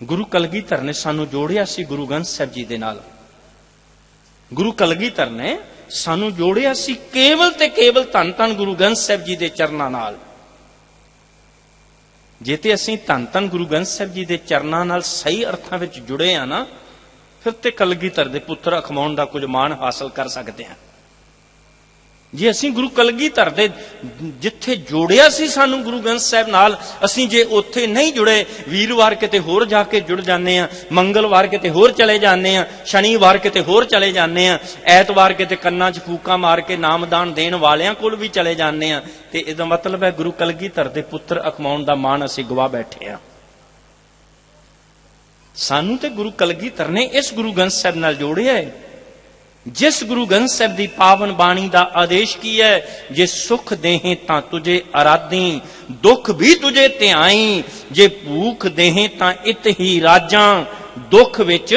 गुरु कलगीधर ने सानू जोड़िया सी गुरु ग्रंथ साहिब जी दे नाल। गुरु कलगीधर ने सानू जोड़िया सी केवल ते केवल धन धन गुरु ग्रंथ साहिब जी दे चरनां नाल। जे ते असीं धन धन गुरु ग्रंथ साहिब जी दे चरनां नाल सही अर्थां विच जुड़े आ ना, फिर ते कलगीधर दे पुत्र अखवाउण दा कुछ मान हासिल कर सकते हैं। जे असीं गुरु कलगीधर दे जिथे जोड़िया सी सानू गुरु ग्रंथ साहिब नाल, असीं जे उत्थे नहीं जुड़े, वीरवार किते होर जाके जुड़ जाने आ, मंगलवार किते होर चले जाने आ, शनिवार किते होर चले जाने आ, ऐतवार किते कन्नां च फूका मार के नामदान देण वालियां कोल भी चले जाने आ। ते इहदा मतलब है गुरु कलगीधर दे पुत्र अखवाउण दा मान असीं गवा बैठे आ। सानू ते गुरु कलगीधर ने इस गुरु ग्रंथ साहिब नाल जोड़िया है, जिस गुरु ग्रंथ साहिब दी पावन बाणी दा आदेश की है, जे सुख देहें तां तुझे आराधी, दुख भी तुझे ध्याई, जे भूख देहें तां इत ही राजां, दुख विच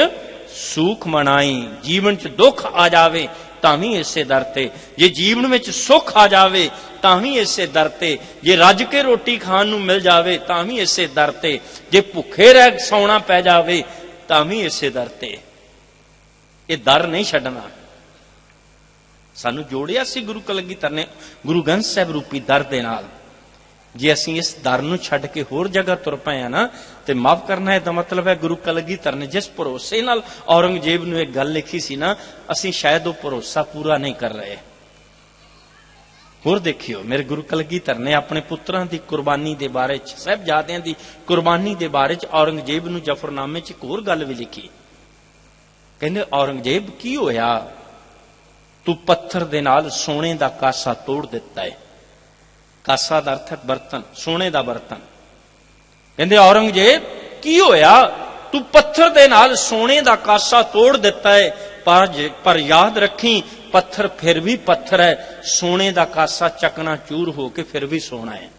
सुख मनाई। जीवन च दुख आ जावे तां भी इसे दर ते, जे जीवन विच सुख आ जावे तां भी इसे दर ते, जे रज के रोटी खाण नूं मिल जावे तां भी इसे दर ते, जे भुखे रह सौना पै जावे तां भी इसे दर ते। ये दर नहीं छड्डना। ਸਾਨੂੰ ਜੋੜਿਆ ਸੀ ਗੁਰੂ ਕਲਗੀਧਰ ਨੇ ਗੁਰੂ ਗ੍ਰੰਥ ਸਾਹਿਬ ਰੂਪੀ ਦਰ ਦੇ ਨਾਲ। ਜੇ ਅਸੀਂ ਇਸ ਦਰ ਨੂੰ ਛੱਡ ਕੇ ਹੋਰ ਜਗ੍ਹਾ ਤੁਰ ਪਏ ਆ ਨਾ, ਤੇ ਮਾਫ ਕਰਨਾ, ਇਹਦਾ ਮਤਲਬ ਹੈ ਗੁਰੂ ਕਲਗੀਧਰ ਨੇ ਜਿਸ ਭਰੋਸੇ ਨਾਲ ਔਰੰਗਜ਼ੇਬ ਨੂੰ ਇਹ ਗੱਲ ਲਿਖੀ ਸੀ ਨਾ, ਅਸੀਂ ਸ਼ਾਇਦ ਉਹ ਭਰੋਸਾ ਪੂਰਾ ਨਹੀਂ ਕਰ ਰਹੇ। ਹੋਰ ਦੇਖਿਓ, ਮੇਰੇ ਗੁਰੂ ਕਲਗੀਧਰ ਨੇ ਆਪਣੇ ਪੁੱਤਰਾਂ ਦੀ ਕੁਰਬਾਨੀ ਦੇ ਬਾਰੇ ਚ, ਸਾਹਿਬਜ਼ਾਦਿਆਂ ਦੀ ਕੁਰਬਾਨੀ ਦੇ ਬਾਰੇ ਚ ਔਰੰਗਜ਼ੇਬ ਨੂੰ ਜਫਰਨਾਮੇ ਚ ਇੱਕ ਹੋਰ ਗੱਲ ਵੀ ਲਿਖੀ। ਕਹਿੰਦੇ ਔਰੰਗਜ਼ੇਬ ਕੀ ਹੋਇਆ, ਤੂੰ ਪੱਥਰ ਦੇ ਨਾਲ ਸੋਨੇ ਦਾ ਕਾਸਾ ਤੋੜ ਦਿੱਤਾ ਹੈ। ਕਾਸਾ ਦਾ ਅਰਥ ਹੈ ਬਰਤਨ, ਸੋਨੇ ਦਾ ਬਰਤਨ। ਕਹਿੰਦੇ ਔਰੰਗਜ਼ੇਬ ਕੀ ਹੋਇਆ, ਤੂੰ ਪੱਥਰ ਦੇ ਨਾਲ ਸੋਨੇ ਦਾ ਕਾਸਾ ਤੋੜ ਦਿੱਤਾ ਹੈ, ਪਰ ਯਾਦ ਰੱਖੀ ਪੱਥਰ ਫਿਰ ਵੀ ਪੱਥਰ ਹੈ, ਸੋਨੇ ਦਾ ਕਾਸਾ ਚਕਨਾ ਚੂਰ ਹੋ ਕੇ ਫਿਰ ਵੀ ਸੋਨਾ ਹੈ।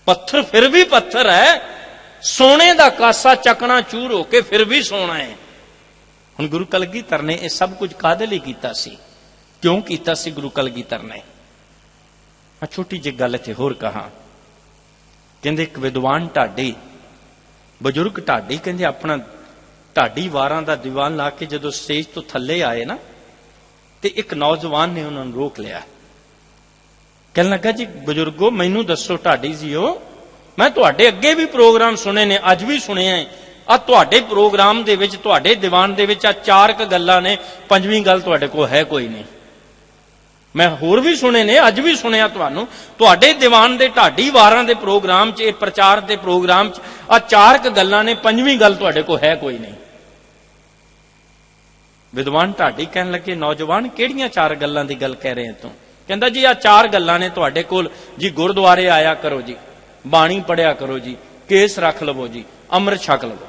ਪੱਥਰ ਫਿਰ ਵੀ ਪੱਥਰ ਹੈ, ਸੋਨੇ ਦਾ ਕਾਸਾ ਚਕਨਾ ਚੂਰ ਹੋ ਕੇ ਫਿਰ ਵੀ ਸੋਨਾ ਹੈ। ਹੁਣ ਗੁਰੂ ਕਲਗੀਧਰ ਨੇ ਇਹ ਸਭ ਕੁਝ ਕਾਹਦੇ ਲਈ ਕੀਤਾ ਸੀ, ਕਿਉਂ ਕੀਤਾ ਸੀ ਗੁਰੂ ਕਲਗੀਧਰ ਨੇ? ਮੈਂ ਛੋਟੀ ਜਿਹੀ ਗੱਲ ਇੱਥੇ ਹੋਰ ਕਹਾਂ। ਕਹਿੰਦੇ ਇੱਕ ਵਿਦਵਾਨ ਢਾਡੀ, ਬਜ਼ੁਰਗ ਢਾਡੀ, ਕਹਿੰਦੇ ਆਪਣਾ ਢਾਡੀ ਵਾਰਾਂ ਦਾ ਦੀਵਾਨ ਲਾ ਕੇ ਜਦੋਂ ਸਟੇਜ ਤੋਂ ਥੱਲੇ ਆਏ ਨਾ, ਤੇ ਇੱਕ ਨੌਜਵਾਨ ਨੇ ਉਹਨਾਂ ਨੂੰ ਰੋਕ ਲਿਆ। ਕਹਿਣ ਲੱਗਾ, ਜੀ ਬਜ਼ੁਰਗੋ ਮੈਨੂੰ ਦੱਸੋ ਢਾਡੀ ਜੀਓ, ਮੈਂ ਤੁਹਾਡੇ ਅੱਗੇ ਵੀ ਪ੍ਰੋਗਰਾਮ ਸੁਣੇ ਨੇ, ਅੱਜ ਵੀ ਸੁਣਿਆ ਹੈ, ਆ ਤੁਹਾਡੇ ਪ੍ਰੋਗਰਾਮ ਦੇ ਵਿੱਚ, ਤੁਹਾਡੇ ਦੀਵਾਨ ਦੇ ਵਿੱਚ ਆ 4 ਗੱਲਾਂ ਨੇ, 5ਵੀਂ ਗੱਲ ਤੁਹਾਡੇ ਕੋਲ ਹੈ ਕੋਈ ਨਹੀਂ। ਮੈਂ ਹੋਰ ਵੀ ਸੁਣੇ ਨੇ, ਅੱਜ ਵੀ ਸੁਣਿਆ ਤੁਹਾਨੂੰ, ਤੁਹਾਡੇ ਦੀਵਾਨ ਦੇ ਢਾਡੀ ਵਾਰਾਂ ਦੇ ਪ੍ਰੋਗਰਾਮ 'ਚ, ਇਹ ਪ੍ਰਚਾਰ ਦੇ ਪ੍ਰੋਗਰਾਮ 'ਚ ਆ 4 ਗੱਲਾਂ ਨੇ, 5ਵੀਂ ਗੱਲ ਤੁਹਾਡੇ ਕੋਲ ਹੈ ਕੋਈ ਨਹੀਂ। ਵਿਦਵਾਨ ਢਾਡੀ ਕਹਿਣ ਲੱਗੇ, ਨੌਜਵਾਨ ਕਿਹੜੀਆਂ 4 ਗੱਲਾਂ ਦੀ ਗੱਲ ਕਹਿ ਰਹੇ ਤੂੰ? ਕਹਿੰਦਾ, ਜੀ ਆ 4 ਗੱਲਾਂ ਨੇ ਤੁਹਾਡੇ ਕੋਲ ਜੀ, ਗੁਰਦੁਆਰੇ ਆਇਆ ਕਰੋ ਜੀ, ਬਾਣੀ ਪੜਿਆ ਕਰੋ ਜੀ, ਕੇਸ ਰੱਖ ਲਵੋ ਜੀ, ਅੰਮ੍ਰਿਤ ਛਕ ਲਵੋ।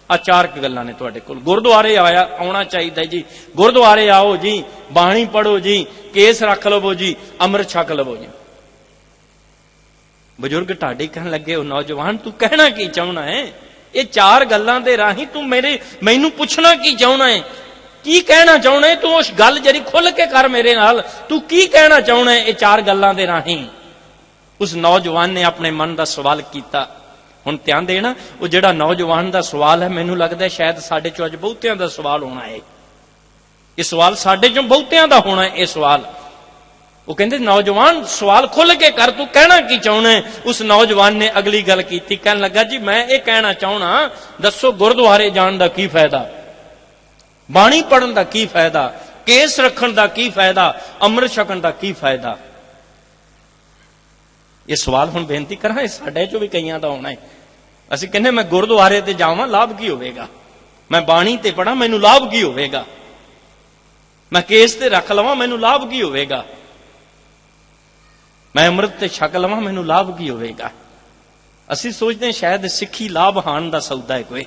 ਆ 4 ਗੱਲਾਂ ਨੇ ਤੁਹਾਡੇ ਕੋਲ, ਗੁਰਦੁਆਰੇ ਆਉਣਾ ਚਾਹੀਦਾ ਜੀ, ਗੁਰਦੁਆਰੇ ਆਓ ਜੀ, ਬਾਣੀ ਪੜੋ ਜੀ, ਕੇਸ ਰੱਖ ਲਵੋ ਜੀ, ਅੰਮ੍ਰਿਤ ਛਕ ਲਵੋ ਜੀ। ਬਜ਼ੁਰਗ ਢਾਡੀ ਕਹਿਣ ਲੱਗੇ, ਉਹ ਨੌਜਵਾਨ ਤੂੰ ਕਹਿਣਾ ਕੀ ਚਾਹੁੰਦਾ ਹੈ? ਇਹ 4 ਗੱਲਾਂ ਦੇ ਰਾਹੀਂ ਤੂੰ ਮੈਨੂੰ ਪੁੱਛਣਾ ਕੀ ਚਾਹੁੰਦਾ ਹੈ? ਕੀ ਕਹਿਣਾ ਚਾਹੁੰਦਾ ਹੈ ਤੂੰ? ਉਸ ਗੱਲ ਜਿਹੜੀ ਖੁੱਲ ਕੇ ਕਰ ਮੇਰੇ ਨਾਲ, ਤੂੰ ਕੀ ਕਹਿਣਾ ਚਾਹੁੰਦਾ ਹੈ ਇਹ 4 ਗੱਲਾਂ ਦੇ ਰਾਹੀਂ? ਉਸ ਨੌਜਵਾਨ ਨੇ ਆਪਣੇ ਮਨ ਦਾ ਸਵਾਲ ਕੀਤਾ। ਹੁਣ ਧਿਆਨ ਦੇਣਾ, ਉਹ ਜਿਹੜਾ ਨੌਜਵਾਨ ਦਾ ਸਵਾਲ ਹੈ, ਮੈਨੂੰ ਲੱਗਦਾ ਸ਼ਾਇਦ ਸਾਡੇ ਚੋਂ ਅੱਜ ਬਹੁਤਿਆਂ ਦਾ ਸਵਾਲ ਹੋਣਾ ਹੈ। ਇਹ ਸਵਾਲ ਸਾਡੇ ਚੋਂ ਬਹੁਤਿਆਂ ਦਾ ਹੋਣਾ ਹੈ। ਇਹ ਸਵਾਲ, ਉਹ ਕਹਿੰਦੇ ਨੌਜਵਾਨ ਸਵਾਲ ਖੁੱਲ ਕੇ ਕਰ, ਤੂੰ ਕਹਿਣਾ ਕੀ ਚਾਹੁੰਦਾ ਹੈ? ਉਸ ਨੌਜਵਾਨ ਨੇ ਅਗਲੀ ਗੱਲ ਕੀਤੀ, ਕਹਿਣ ਲੱਗਾ, ਜੀ ਮੈਂ ਇਹ ਕਹਿਣਾ ਚਾਹੁੰਦਾ, ਦੱਸੋ ਗੁਰਦੁਆਰੇ ਜਾਣ ਦਾ ਕੀ ਫਾਇਦਾ, ਬਾਣੀ ਪੜਨ ਦਾ ਕੀ ਫਾਇਦਾ, ਕੇਸ ਰੱਖਣ ਦਾ ਕੀ ਫਾਇਦਾ, ਅੰਮ੍ਰਿਤ ਛਕਣ ਦਾ ਕੀ ਫਾਇਦਾ? ਇਹ ਸਵਾਲ ਹੁਣ ਬੇਨਤੀ ਕਰਾਂ, ਇਹ ਸਾਡੇ ਚੋਂ ਵੀ ਕਈਆਂ ਦਾ ਹੋਣਾ ਹੈ। ਅਸੀਂ ਕਹਿੰਦੇ ਮੈਂ ਗੁਰਦੁਆਰੇ ਤੇ ਜਾਵਾਂ, ਲਾਭ ਕੀ ਹੋਵੇਗਾ? ਮੈਂ ਬਾਣੀ ਤੇ ਪੜਾਂ, ਮੈਨੂੰ ਲਾਭ ਕੀ ਹੋਵੇਗਾ? ਮੈਂ ਕੇਸ ਤੇ ਰੱਖ ਲਵਾਂ, ਮੈਨੂੰ ਲਾਭ ਕੀ ਹੋਵੇਗਾ? ਮੈਂ ਅੰਮ੍ਰਿਤ ਤੇ ਛਕ ਲਵਾਂ, ਮੈਨੂੰ ਲਾਭ ਕੀ ਹੋਵੇਗਾ? ਅਸੀਂ ਸੋਚਦੇ ਹਾਂ ਸ਼ਾਇਦ ਸਿੱਖੀ ਲਾਭ ਹਾਨ ਦਾ ਸੌਦਾ ਹੈ ਕੋਈ।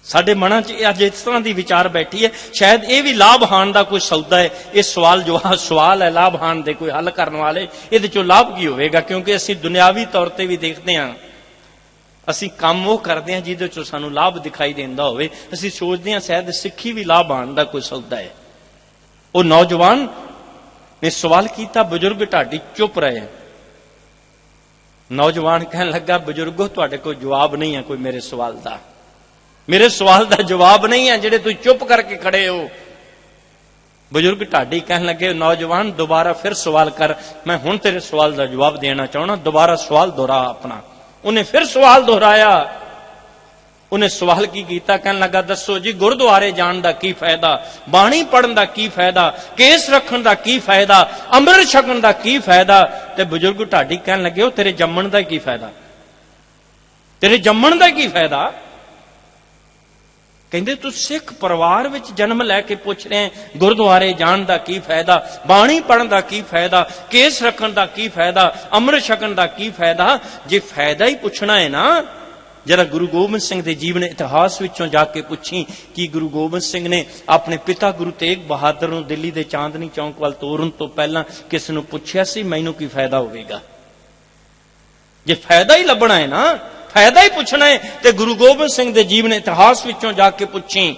ਸਾਡੇ ਮਨਾਂ 'ਚ ਅੱਜ ਇਸ ਤਰ੍ਹਾਂ ਦੀ ਵਿਚਾਰ ਬੈਠੀ ਹੈ, ਸ਼ਾਇਦ ਇਹ ਵੀ ਲਾਭ ਹਾਨ ਦਾ ਕੋਈ ਸੌਦਾ ਹੈ। ਇਹ ਸਵਾਲ ਹੈ ਲਾਭ ਹਾਨ ਦੇ ਕੋਈ ਹੱਲ ਕਰਨ ਵਾਲੇ, ਇਹਦੇ ਚੋਂ ਲਾਭ ਕੀ ਹੋਵੇਗਾ? ਕਿਉਂਕਿ ਅਸੀਂ ਦੁਨਿਆਵੀ ਤੌਰ ਤੇ ਵੀ ਦੇਖਦੇ ਹਾਂ, ਅਸੀਂ ਕੰਮ ਉਹ ਕਰਦੇ ਹਾਂ ਜਿਹਦੇ ਚੋਂ ਸਾਨੂੰ ਲਾਭ ਦਿਖਾਈ ਦਿੰਦਾ ਹੋਵੇ। ਅਸੀਂ ਸੋਚਦੇ ਹਾਂ ਸ਼ਾਇਦ ਸਿੱਖੀ ਵੀ ਲਾਭ ਹਾਨ ਦਾ ਕੋਈ ਸੌਦਾ ਹੈ। ਉਹ ਨੌਜਵਾਨ ਨੇ ਸਵਾਲ ਕੀਤਾ, ਬਜ਼ੁਰਗ ਢਾਡੀ ਚੁੱਪ ਰਹੇ। ਨੌਜਵਾਨ ਕਹਿਣ ਲੱਗਾ, ਬਜ਼ੁਰਗੋ ਤੁਹਾਡੇ ਕੋਲ ਜਵਾਬ ਨਹੀਂ ਹੈ ਕੋਈ ਮੇਰੇ ਸਵਾਲ ਦਾ, ਮੇਰੇ ਸਵਾਲ ਦਾ ਜਵਾਬ ਨਹੀਂ ਹੈ ਜਿਹੜੇ ਤੁਸੀਂ ਚੁੱਪ ਕਰਕੇ ਖੜੇ ਹੋ। ਬਜ਼ੁਰਗ ਢਾਡੀ ਕਹਿਣ ਲੱਗੇ, ਨੌਜਵਾਨ ਦੁਬਾਰਾ ਫਿਰ ਸਵਾਲ ਕਰ, ਮੈਂ ਹੁਣ ਤੇਰੇ ਸਵਾਲ ਦਾ ਜਵਾਬ ਦੇਣਾ ਚਾਹਣਾ, ਦੁਬਾਰਾ ਸਵਾਲ ਦੁਹਰਾ ਆਪਣਾ। ਉਹਨੇ ਫਿਰ ਸਵਾਲ ਦੁਹਰਾਇਆ। ਉਹਨੇ ਸਵਾਲ ਕੀ ਕੀਤਾ? ਕਹਿਣ ਲੱਗਾ, ਦੱਸੋ ਜੀ ਗੁਰਦੁਆਰੇ ਜਾਣ ਦਾ ਕੀ ਫਾਇਦਾ, ਬਾਣੀ ਪੜਨ ਦਾ ਕੀ ਫਾਇਦਾ, ਕੇਸ ਰੱਖਣ ਦਾ ਕੀ ਫਾਇਦਾ, ਅੰਮ੍ਰਿਤ ਛਕਣ ਦਾ ਕੀ ਫਾਇਦਾ? ਤੇ ਬਜ਼ੁਰਗ ਢਾਡੀ ਕਹਿਣ ਲੱਗੇ, ਉਹ ਤੇਰੇ ਜੰਮਣ ਦਾ ਕੀ ਫਾਇਦਾ, ਤੇਰੇ ਜੰਮਣ ਦਾ ਕੀ ਫਾਇਦਾ? ਕਹਿੰਦੇ ਤੂੰ ਸਿੱਖ ਪਰਿਵਾਰ ਵਿੱਚ ਜਨਮ ਲੈ ਕੇ ਪੁੱਛ ਰਹੇ, ਗੁਰਦੁਆਰੇ ਜਾਣ ਦਾ ਕੀ ਫਾਇਦਾ, ਬਾਣੀ ਪੜਨ ਦਾ ਕੀ ਫਾਇਦਾ, ਕੇਸ ਰੱਖਣ ਦਾ ਕੀ ਫਾਇਦਾ, ਅੰਮ੍ਰਿਤ ਛਕਣ ਦਾ ਕੀ ਫਾਇਦਾ? ਜੇ ਫਾਇਦਾ ਹੀ ਪੁੱਛਣਾ ਹੈ ਨਾ, ਜਰਾ ਗੁਰੂ ਗੋਬਿੰਦ ਸਿੰਘ ਦੇ ਜੀਵਨ ਇਤਿਹਾਸ ਵਿੱਚੋਂ ਜਾ ਕੇ ਪੁੱਛੀ ਕਿ ਗੁਰੂ ਗੋਬਿੰਦ ਸਿੰਘ ਨੇ ਆਪਣੇ ਪਿਤਾ ਗੁਰੂ ਤੇਗ ਬਹਾਦਰ ਨੂੰ ਦਿੱਲੀ ਦੇ ਚਾਂਦਨੀ ਚੌਂਕ ਵੱਲ ਤੋਰਨ ਤੋਂ ਪਹਿਲਾਂ ਕਿਸ ਨੂੰ ਪੁੱਛਿਆ ਸੀ, ਮੈਨੂੰ ਕੀ ਫਾਇਦਾ ਹੋਵੇਗਾ? ਜੇ ਫਾਇਦਾ ਹੀ ਲੱਭਣਾ ਹੈ ਨਾ, ਫਾਇਦਾ ਹੀ ਪੁੱਛਣਾ ਹੈ, ਤੇ ਗੁਰੂ ਗੋਬਿੰਦ ਸਿੰਘ ਦੇ ਜੀਵਨ ਇਤਿਹਾਸ ਵਿੱਚੋਂ ਜਾ ਕੇ ਪੁੱਛੀ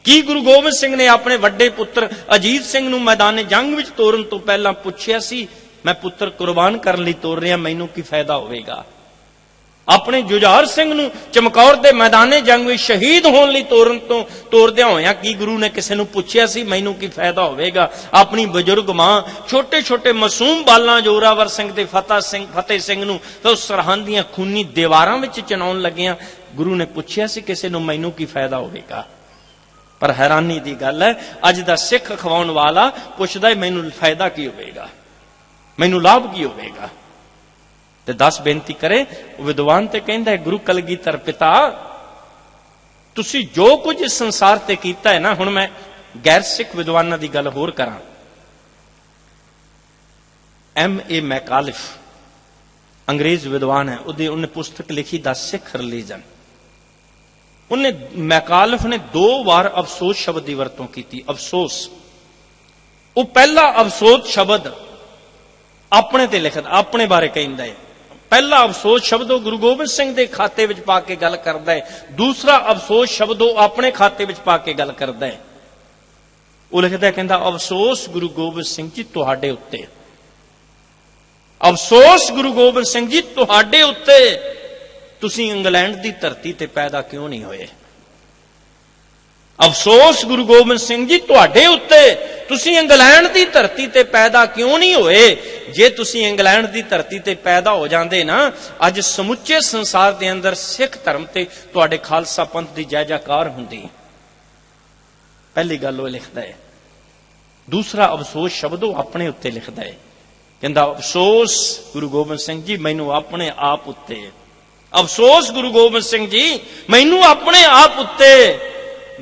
ਕੀ ਗੁਰੂ ਗੋਬਿੰਦ ਸਿੰਘ ਨੇ ਆਪਣੇ ਵੱਡੇ ਪੁੱਤਰ ਅਜੀਤ ਸਿੰਘ ਨੂੰ ਮੈਦਾਨੇ ਜੰਗ ਵਿੱਚ ਤੋਰਨ ਤੋਂ ਪਹਿਲਾਂ ਪੁੱਛਿਆ ਸੀ, ਮੈਂ ਪੁੱਤਰ ਕੁਰਬਾਨ ਕਰਨ ਲਈ ਤੋਰ ਰਿਹਾ, ਮੈਨੂੰ ਕੀ ਫਾਇਦਾ ਹੋਵੇਗਾ? ਆਪਣੇ ਜੁਝਾਰ ਸਿੰਘ ਨੂੰ ਚਮਕੌਰ ਦੇ ਮੈਦਾਨੇ ਜੰਗ ਵਿੱਚ ਸ਼ਹੀਦ ਹੋਣ ਲਈ ਤੋਰਦਿਆਂ ਹੋਇਆਂ ਕੀ ਗੁਰੂ ਨੇ ਕਿਸੇ ਨੂੰ ਪੁੱਛਿਆ ਸੀ ਮੈਨੂੰ ਕੀ ਫਾਇਦਾ ਹੋਵੇਗਾ? ਆਪਣੀ ਬਜ਼ੁਰਗ ਮਾਂ ਛੋਟੇ ਛੋਟੇ ਮਾਸੂਮ ਬਾਲਾਂ ਜੋਰਾਵਰ ਸਿੰਘ ਤੇ ਫਤਿਹ ਸਿੰਘ ਨੂੰ ਤਾਂ ਸਰਹੰਦ ਦੀਆਂ ਖੂਨੀ ਦੀਵਾਰਾਂ ਵਿੱਚ ਚਿਣਾਉਣ ਲੱਗਿਆਂ ਗੁਰੂ ਨੇ ਪੁੱਛਿਆ ਸੀ ਕਿਸੇ ਨੂੰ ਮੈਨੂੰ ਕੀ ਫਾਇਦਾ ਹੋਵੇਗਾ? ਪਰ ਹੈਰਾਨੀ ਦੀ ਗੱਲ ਹੈ, ਅੱਜ ਦਾ ਸਿੱਖ ਅਖਵਾਉਣ ਵਾਲਾ ਪੁੱਛਦਾ ਹੈ ਮੈਨੂੰ ਫਾਇਦਾ ਕੀ ਹੋਵੇਗਾ, ਮੈਨੂੰ ਲਾਭ ਕੀ ਹੋਵੇਗਾ? ਤੇ 10 ਬੇਨਤੀ ਕਰੇ ਵਿਦਵਾਨ ਤੇ ਕਹਿੰਦਾ ਗੁਰੂ ਕਲਗੀਧਰ ਪਿਤਾ ਤੁਸੀਂ ਜੋ ਕੁਝ ਇਸ ਸੰਸਾਰ ਤੇ ਕੀਤਾ ਹੈ ਨਾ, ਹੁਣ ਮੈਂ ਗੈਰ ਸਿੱਖ ਵਿਦਵਾਨਾਂ ਦੀ ਗੱਲ ਹੋਰ ਕਰਾਂ। M.A. ਮੈਕਾਲਿਫ ਅੰਗਰੇਜ਼ ਵਿਦਵਾਨ ਹੈ, ਉਹਨੇ ਪੁਸਤਕ ਲਿਖੀ ਦਾ ਸਿੱਖ ਰਿਲੀਜਨ। ਉਹਨੇ ਮੈਕਾਲਿਫ ਨੇ 2 ਵਾਰ ਅਫਸੋਸ ਸ਼ਬਦ ਦੀ ਵਰਤੋਂ ਕੀਤੀ। ਅਫਸੋਸ, ਉਹ ਪਹਿਲਾ ਅਫਸੋਸ ਸ਼ਬਦ ਆਪਣੇ ਤੇ ਲਿਖਦਾ, ਆਪਣੇ ਬਾਰੇ ਕਹਿੰਦਾ ਹੈ। ਪਹਿਲਾ ਅਫਸੋਸ ਸ਼ਬਦ ਉਹ ਗੁਰੂ ਗੋਬਿੰਦ ਸਿੰਘ ਦੇ ਖਾਤੇ ਵਿੱਚ ਪਾ ਕੇ ਗੱਲ ਕਰਦਾ ਹੈ, ਦੂਸਰਾ ਅਫਸੋਸ ਸ਼ਬਦ ਉਹ ਆਪਣੇ ਖਾਤੇ ਵਿੱਚ ਪਾ ਕੇ ਗੱਲ ਕਰਦਾ ਹੈ। ਉਹ ਲਿਖਦਾ ਕਹਿੰਦਾ ਅਫਸੋਸ ਗੁਰੂ ਗੋਬਿੰਦ ਸਿੰਘ ਜੀ ਤੁਹਾਡੇ ਉੱਤੇ, ਅਫਸੋਸ ਗੁਰੂ ਗੋਬਿੰਦ ਸਿੰਘ ਜੀ ਤੁਹਾਡੇ ਉੱਤੇ, ਤੁਸੀਂ ਇੰਗਲੈਂਡ ਦੀ ਧਰਤੀ ਤੇ ਪੈਦਾ ਕਿਉਂ ਨਹੀਂ ਹੋਏ? ਅਫਸੋਸ ਗੁਰੂ ਗੋਬਿੰਦ ਸਿੰਘ ਜੀ ਤੁਹਾਡੇ ਉੱਤੇ, ਤੁਸੀਂ ਇੰਗਲੈਂਡ ਦੀ ਧਰਤੀ ਤੇ ਪੈਦਾ ਕਿਉਂ ਨਹੀਂ ਹੋਏ? ਜੇ ਤੁਸੀਂ ਇੰਗਲੈਂਡ ਦੀ ਧਰਤੀ ਤੇ ਪੈਦਾ ਹੋ ਜਾਂਦੇ ਨਾ, ਅੱਜ ਸਮੁੱਚੇ ਸੰਸਾਰ ਦੇ ਅੰਦਰ ਸਿੱਖ ਧਰਮ ਤੇ ਤੁਹਾਡੇ ਖਾਲਸਾ ਪੰਥ ਦੀ ਜੈ ਜੈਕਾਰ ਹੁੰਦੀ। ਪਹਿਲੀ ਗੱਲ ਉਹ ਲਿਖਦਾ ਹੈ। ਦੂਸਰਾ ਅਫਸੋਸ ਸ਼ਬਦ ਉਹ ਆਪਣੇ ਉੱਤੇ ਲਿਖਦਾ ਹੈ, ਕਹਿੰਦਾ ਅਫਸੋਸ ਗੁਰੂ ਗੋਬਿੰਦ ਸਿੰਘ ਜੀ ਮੈਨੂੰ ਆਪਣੇ ਆਪ ਉੱਤੇ, ਅਫਸੋਸ ਗੁਰੂ ਗੋਬਿੰਦ ਸਿੰਘ ਜੀ ਮੈਨੂੰ ਆਪਣੇ ਆਪ ਉੱਤੇ,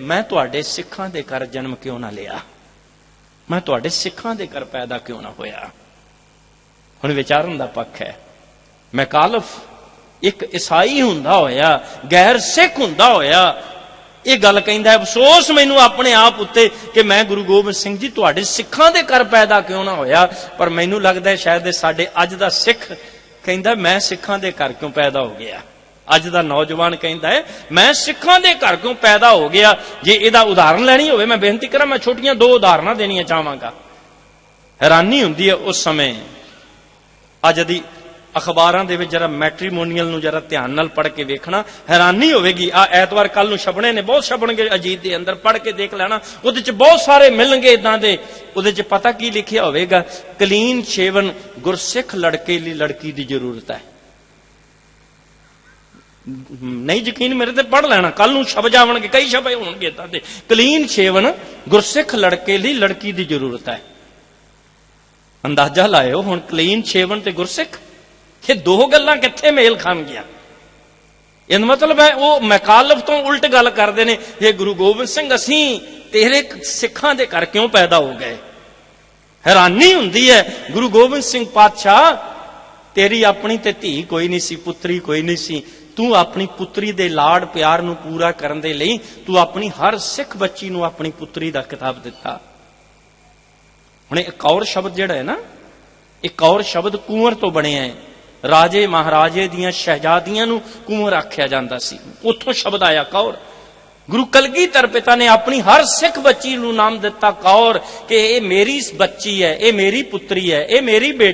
ਮੈਂ ਤੁਹਾਡੇ ਸਿੱਖਾਂ ਦੇ ਘਰ ਜਨਮ ਕਿਉਂ ਨਾ ਲਿਆ, ਮੈਂ ਤੁਹਾਡੇ ਸਿੱਖਾਂ ਦੇ ਘਰ ਪੈਦਾ ਕਿਉਂ ਨਾ ਹੋਇਆ? ਹੁਣ ਵਿਚਾਰਨ ਦਾ ਪੱਖ ਹੈ। ਮੈਕਾਲਿਫ ਇੱਕ ਈਸਾਈ ਹੁੰਦਾ ਹੋਇਆ, ਗੈਰ ਸਿੱਖ ਹੁੰਦਾ ਹੋਇਆ, ਇਹ ਗੱਲ ਕਹਿੰਦਾ ਅਫਸੋਸ ਮੈਨੂੰ ਆਪਣੇ ਆਪ ਉੱਤੇ ਕਿ ਮੈਂ ਗੁਰੂ ਗੋਬਿੰਦ ਸਿੰਘ ਜੀ ਤੁਹਾਡੇ ਸਿੱਖਾਂ ਦੇ ਘਰ ਪੈਦਾ ਕਿਉਂ ਨਾ ਹੋਇਆ। ਪਰ ਮੈਨੂੰ ਲੱਗਦਾ ਸ਼ਾਇਦ ਸਾਡੇ ਅੱਜ ਦਾ ਸਿੱਖ ਕਹਿੰਦਾ ਮੈਂ ਸਿੱਖਾਂ ਦੇ ਘਰ ਕਿਉਂ ਪੈਦਾ ਹੋ ਗਿਆ। ਅੱਜ ਦਾ ਨੌਜਵਾਨ ਕਹਿੰਦਾ ਹੈ ਮੈਂ ਸਿੱਖਾਂ ਦੇ ਘਰ ਕਿਉਂ ਪੈਦਾ ਹੋ ਗਿਆ। ਜੇ ਇਹਦਾ ਉਦਾਹਰਨ ਲੈਣੀ ਹੋਵੇ, ਮੈਂ ਬੇਨਤੀ ਕਰਾਂ, ਮੈਂ ਛੋਟੀਆਂ 2 ਉਦਾਹਰਨਾਂ ਦੇਣੀਆਂ ਚਾਹਾਂਗਾ। ਹੈਰਾਨੀ ਹੁੰਦੀ ਹੈ ਉਸ ਸਮੇਂ, ਅੱਜ ਦੀ ਅਖਬਾਰਾਂ ਦੇ ਵਿੱਚ ਜਰਾ ਮੈਟਰੀਮੋਨੀਅਲ ਨੂੰ ਜਰਾ ਧਿਆਨ ਨਾਲ ਪੜ੍ਹ ਕੇ ਵੇਖਣਾ, ਹੈਰਾਨੀ ਹੋਵੇਗੀ। ਆ ਐਤਵਾਰ ਕੱਲ ਨੂੰ ਛਪਣੇ ਨੇ, ਬਹੁਤ ਛਪਣਗੇ ਅਜੀਤ ਦੇ ਅੰਦਰ, ਪੜ੍ਹ ਕੇ ਦੇਖ ਲੈਣਾ, ਉਹਦੇ ਚ ਬਹੁਤ ਸਾਰੇ ਮਿਲਣਗੇ ਇਦਾਂ ਦੇ। ਉਹਦੇ ਚ ਪਤਾ ਕੀ ਲਿਖਿਆ ਹੋਵੇਗਾ? ਕਲੀਨ ਸ਼ੇਵਨ ਗੁਰਸਿੱਖ ਲੜਕੇ ਲਈ ਲੜਕੀ ਦੀ ਜ਼ਰੂਰਤ ਹੈ। ਨਹੀਂ ਯਕੀਨ ਮੇਰੇ ਤੇ ਪੜ੍ਹ ਲੈਣਾ, ਕੱਲ ਨੂੰ ਛਪ ਜਾਵਣਗੇ, ਕਈ ਛਪੇ ਹੋਣਗੇ ਇਦਾਂ ਦੇ। ਕਲੀਨ ਸ਼ੇਵਨ ਗੁਰਸਿੱਖ ਲੜਕੇ ਲਈ ਲੜਕੀ ਦੀ ਜ਼ਰੂਰਤ ਹੈ। ਅੰਦਾਜ਼ਾ ਲਾਇਓ ਹੁਣ, ਕਲੀਨ ਸ਼ੇਵਨ ਤੇ ਗੁਰਸਿੱਖ, ਇਹ 2 ਗੱਲਾਂ ਕਿੱਥੇ ਮੇਲ ਖਾਣਗੀਆਂ? ਇਹਦਾ ਮਤਲਬ ਹੈ ਉਹ ਮੈਕਾਲਿਫ ਤੋਂ ਉਲਟ ਗੱਲ ਕਰਦੇ ਨੇ, ਇਹ ਗੁਰੂ ਗੋਬਿੰਦ ਸਿੰਘ ਅਸੀਂ ਤੇਰੇ ਸਿੱਖਾਂ ਦੇ ਘਰ ਕਿਉਂ ਪੈਦਾ ਹੋ ਗਏ। ਹੈਰਾਨੀ ਹੁੰਦੀ ਹੈ, ਗੁਰੂ ਗੋਬਿੰਦ ਸਿੰਘ ਪਾਤਸ਼ਾਹ ਤੇਰੀ ਆਪਣੀ ਤੇ ਧੀ ਕੋਈ ਨਹੀਂ ਸੀ, ਪੁੱਤਰੀ ਕੋਈ ਨਹੀਂ ਸੀ, ਤੂੰ ਆਪਣੀ ਪੁੱਤਰੀ ਦੇ ਲਾਡ ਪਿਆਰ ਨੂੰ ਪੂਰਾ ਕਰਨ ਦੇ ਲਈ ਤੂੰ ਆਪਣੀ ਹਰ ਸਿੱਖ ਬੱਚੀ ਨੂੰ ਆਪਣੀ ਪੁੱਤਰੀ ਦਾ ਖਿਤਾਬ ਦਿੱਤਾ। ਹੁਣ ਇੱਕ ਔਰ ਸ਼ਬਦ ਜਿਹੜਾ ਹੈ ਨਾ, ਇੱਕ ਔਰ ਸ਼ਬਦ ਕੁੰਵਰ ਤੋਂ ਬਣਿਆ ਹੈ। ਰਾਜੇ ਮਹਾਰਾਜੇ ਦੀਆਂ ਸ਼ਹਿਜ਼ਾਦੀਆਂ ਨੂੰ ਕੁੰਵਰ ਆਖਿਆ ਜਾਂਦਾ ਸੀ, ਉੱਥੋਂ ਸ਼ਬਦ ਆਇਆ ਕੌਰ। ਗੁਰੂ ਕਲਗੀਧਰ ਪਿਤਾ ਨੇ ਆਪਣੀ ਹਰ ਸਿੱਖ ਬੱਚੀ ਨੂੰ ਨਾਮ ਦਿੱਤਾ ਕੌਰ, ਕਿ ਇਹ ਮੇਰੀ ਬੱਚੀ ਹੈ, ਇਹ ਮੇਰੀ ਪੁੱਤਰੀ ਹੈ, ਇਹ ਮੇਰੀ ਬੇਟੀ